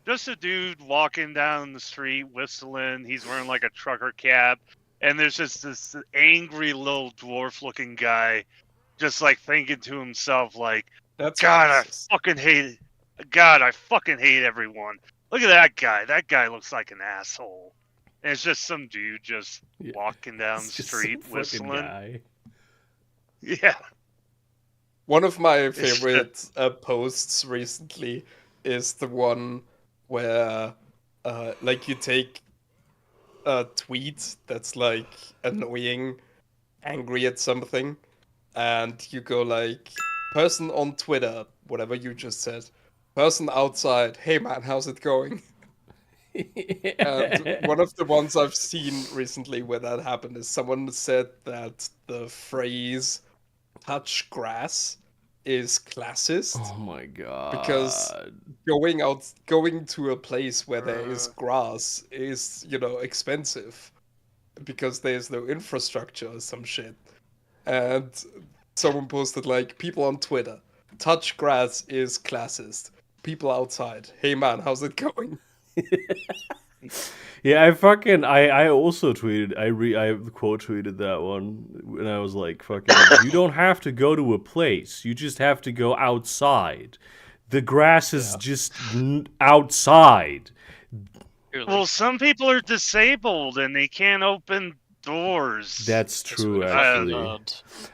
Speaker 4: just a dude walking down the street whistling. He's wearing a trucker cap, and there's just this angry little dwarf-looking guy, just thinking to himself
Speaker 2: That's
Speaker 4: God,
Speaker 2: racist.
Speaker 4: I fucking hate it. God, I fucking hate everyone. Look at that guy. That guy looks like an asshole. And it's just some dude just walking down the street whistling.
Speaker 1: Guy.
Speaker 4: Yeah.
Speaker 2: One of my favorite posts recently is the one where, you take a tweet that's annoying, angry at something, and you go person on Twitter, whatever you just said, person outside, hey man, how's it going? And one of the ones I've seen recently where that happened is someone said that the phrase touch grass is classist.
Speaker 1: Oh my god.
Speaker 2: Because going to a place where there is grass is, expensive. Because there's no infrastructure or some shit. And someone posted people on Twitter, touch grass is classist. People outside, hey man, how's it going?
Speaker 1: Yeah, I also tweeted, I quote tweeted that one, and I was fucking, you don't have to go to a place, you just have to go outside. The grass is just outside.
Speaker 4: Well, some people are disabled and they can't open doors.
Speaker 1: That's true, actually.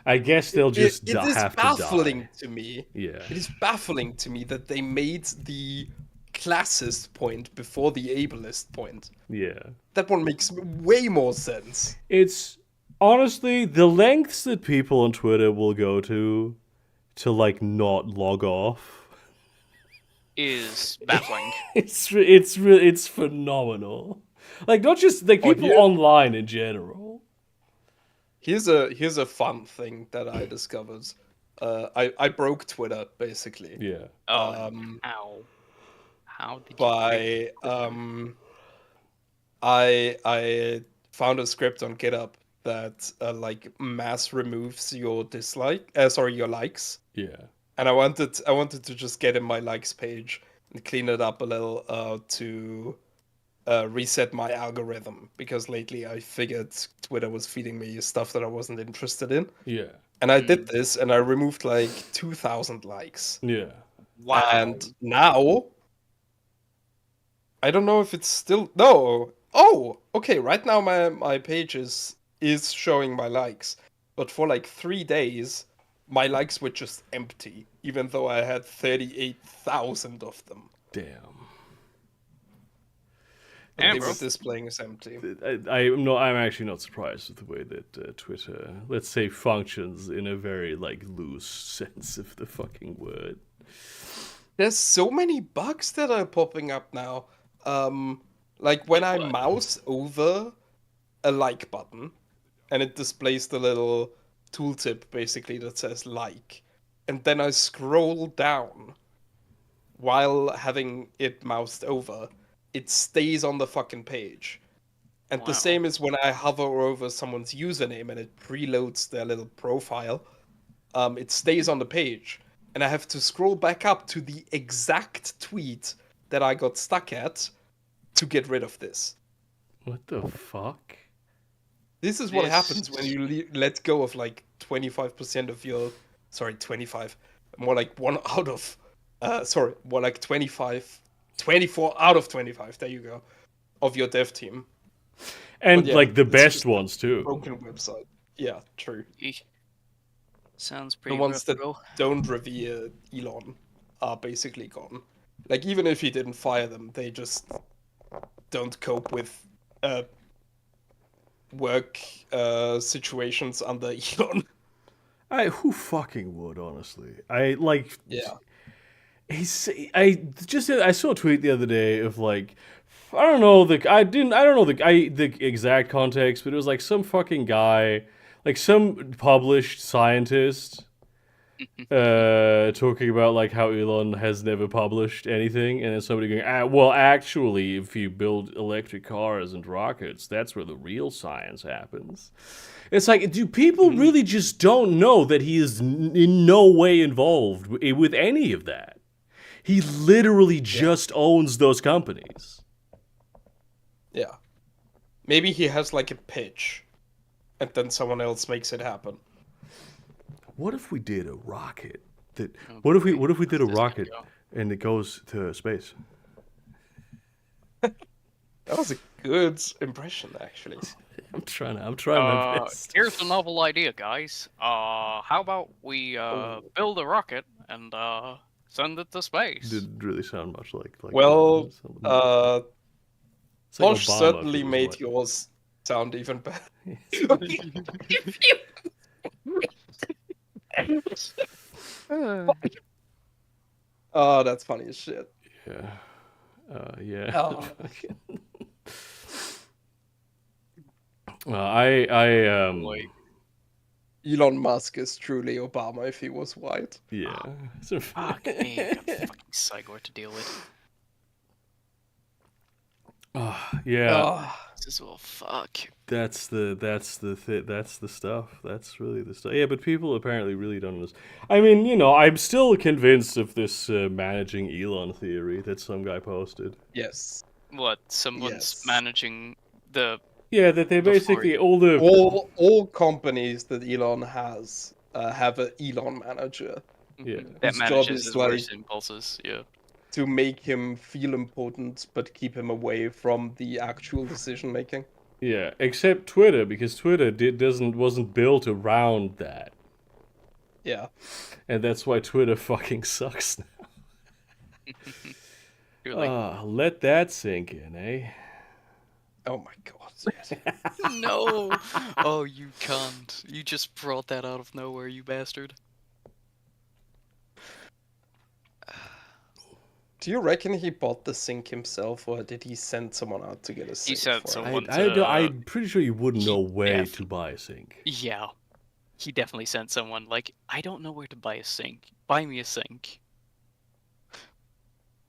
Speaker 1: I guess they'll just have to die.
Speaker 2: It is baffling to me.
Speaker 1: Yeah.
Speaker 2: It is baffling to me that they made the classist point before the ableist point.
Speaker 1: Yeah.
Speaker 2: That one makes way more sense.
Speaker 1: It's Honestly, the lengths that people on Twitter will go to like not log off,
Speaker 3: Is baffling.
Speaker 1: it's phenomenal. Like not just like people online in general.
Speaker 2: Here's a fun thing that I discovered. I broke Twitter basically.
Speaker 1: Yeah.
Speaker 3: Oh, how? How did you
Speaker 2: By I found a script on GitHub that like mass removes your your likes.
Speaker 1: Yeah.
Speaker 2: And I wanted to just get in my likes page and clean it up a little to reset my algorithm, because lately I figured Twitter was feeding me stuff that I wasn't interested in.
Speaker 1: Yeah.
Speaker 2: And I did this, and I removed like 2,000 likes.
Speaker 1: Yeah.
Speaker 3: Wow.
Speaker 2: And now, I don't know if it's still no. Oh, okay. Right now my page is showing my likes, but for like 3 days, my likes were just empty, even though I had 38,000 of them.
Speaker 1: Damn.
Speaker 2: They were displaying as empty.
Speaker 1: I'm actually not surprised with the way that Twitter, let's say, functions in a very like loose sense of the fucking word.
Speaker 2: There's so many bugs that are popping up now. Like when I mouse over a like button, and it displays the little tooltip basically that says like, and then I scroll down while having it moused over, it stays on the fucking page. And the same is when I hover over someone's username and it preloads their little profile, it stays on the page. And I have to scroll back up to the exact tweet that I got stuck at to get rid of this.
Speaker 1: What the fuck?
Speaker 2: This is what happens when you let go of like 25% of your... Sorry, 25. More like 1 out of... more like 25... 24 out of 25, there you go, of your dev team.
Speaker 1: And like the best ones too.
Speaker 2: Broken website. Yeah, true.
Speaker 3: Sounds pretty
Speaker 2: The ones
Speaker 3: rough,
Speaker 2: that
Speaker 3: bro.
Speaker 2: don't revere Elon are basically gone. Like, even if he didn't fire them, they just don't cope with work situations under Elon.
Speaker 1: Who fucking would, honestly? I like.
Speaker 2: Yeah.
Speaker 1: I saw a tweet the other day of like, I don't know the exact context, but it was like some fucking guy, like some published scientist, talking about like how Elon has never published anything, and then somebody going, well, actually, if you build electric cars and rockets, that's where the real science happens. It's like, do people really just don't know that he is in no way involved with any of that? He literally just owns those companies.
Speaker 2: Yeah. Maybe he has like a pitch, and then someone else makes it happen.
Speaker 1: What if we did a rocket that? What if we did a rocket and it goes to space?
Speaker 2: That was a good impression, actually.
Speaker 1: I'm trying my best.
Speaker 3: Here's a novel idea, guys. How about we build a rocket and send it to space?
Speaker 1: Didn't really sound much like.
Speaker 2: Well,
Speaker 1: it's like
Speaker 2: Posh
Speaker 1: Obama
Speaker 2: certainly
Speaker 1: if he was
Speaker 2: made
Speaker 1: white.
Speaker 2: yours sound even better. Oh, that's funny as shit.
Speaker 1: Yeah. Yeah.
Speaker 2: Oh. Elon Musk is truly Obama if he was white.
Speaker 1: Yeah.
Speaker 3: Fuck me, I got fucking Cygor to deal with.
Speaker 1: Yeah.
Speaker 2: Oh.
Speaker 3: This will fuck.
Speaker 1: That's the stuff. That's really the stuff. Yeah, but people apparently really don't understand. I mean, you know, I'm still convinced of this managing Elon theory that some guy posted.
Speaker 2: Yes.
Speaker 3: What? Someone's managing the...
Speaker 1: Yeah, that they basically
Speaker 2: all companies that Elon has have an Elon manager.
Speaker 1: Yeah.
Speaker 3: That
Speaker 2: His job
Speaker 3: manages
Speaker 2: is
Speaker 3: his
Speaker 2: like
Speaker 3: worst impulses, yeah.
Speaker 2: to make him feel important, but keep him away from the actual decision making.
Speaker 1: Yeah, except Twitter, because Twitter wasn't built around that.
Speaker 2: Yeah.
Speaker 1: And that's why Twitter fucking sucks now.
Speaker 3: You're like,
Speaker 1: Let that sink in, eh?
Speaker 2: Oh my god.
Speaker 3: No! Oh, you cunt. You just brought that out of nowhere, you bastard.
Speaker 2: Do you reckon he bought the sink himself, or did he send someone out to get a
Speaker 3: He
Speaker 2: sink
Speaker 3: sent
Speaker 2: for
Speaker 3: someone.
Speaker 2: him?
Speaker 1: I'm pretty sure you wouldn't
Speaker 3: he
Speaker 1: know where
Speaker 3: def-
Speaker 1: to buy a sink.
Speaker 3: Yeah. He definitely sent someone, like, I don't know where to buy a sink. Buy me a sink.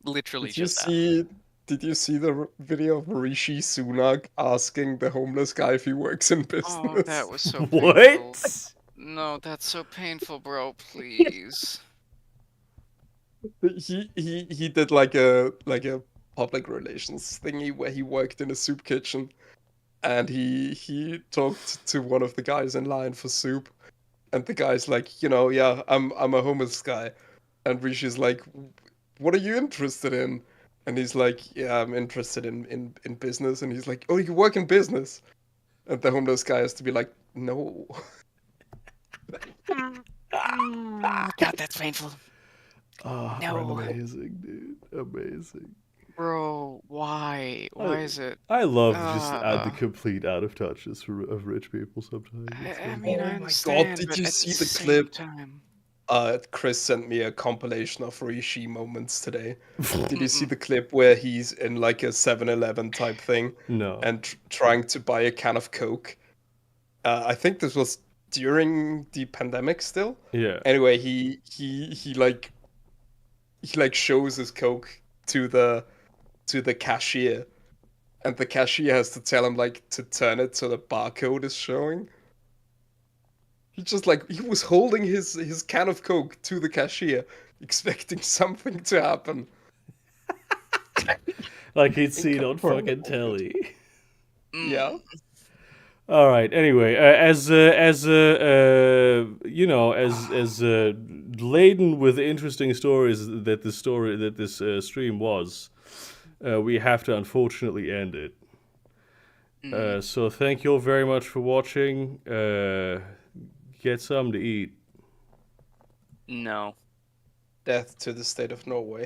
Speaker 3: Literally
Speaker 2: Did you
Speaker 3: just that.
Speaker 2: see? Did you see the video of Rishi Sunak asking the homeless guy if he works in business?
Speaker 3: Oh, that was so painful.
Speaker 1: What?
Speaker 3: No, that's so painful, bro. Please.
Speaker 2: He did like a public relations thingy where he worked in a soup kitchen, and he talked to one of the guys in line for soup, and the guy's like, yeah, I'm a homeless guy, and Rishi's like, what are you interested in? And he's like, yeah, I'm interested in business, and he's like, oh, you work in business, and the homeless guy has to be like, no.
Speaker 3: God, that's painful.
Speaker 1: Oh,
Speaker 3: No.
Speaker 1: amazing, dude. Amazing.
Speaker 3: Bro, why? Why is it?
Speaker 1: I love just the complete out of touches of rich people sometimes. It's
Speaker 3: I
Speaker 1: like-
Speaker 3: mean,
Speaker 2: Oh
Speaker 3: I
Speaker 2: my God,
Speaker 3: understand,
Speaker 2: did
Speaker 3: but
Speaker 2: you
Speaker 3: at
Speaker 2: see
Speaker 3: the
Speaker 2: the
Speaker 3: same
Speaker 2: clip?
Speaker 3: time.
Speaker 2: Chris sent me a compilation of Rishi moments today. Did you see the clip where he's in like a 7-Eleven type thing
Speaker 1: No.
Speaker 2: and trying to buy a can of Coke? I think this was during the pandemic still.
Speaker 1: Yeah.
Speaker 2: Anyway, he shows his Coke to the cashier, and the cashier has to tell him like to turn it so the barcode is showing. He just he was holding his can of Coke to the cashier, expecting something to happen.
Speaker 1: Like he'd seen on
Speaker 2: Incredible.
Speaker 1: fucking telly.
Speaker 2: Yeah.
Speaker 1: All right. Anyway, as laden with interesting stories that this stream was, we have to unfortunately end it. So thank you all very much for watching. Get something to eat.
Speaker 3: No.
Speaker 2: Death to the state of Norway.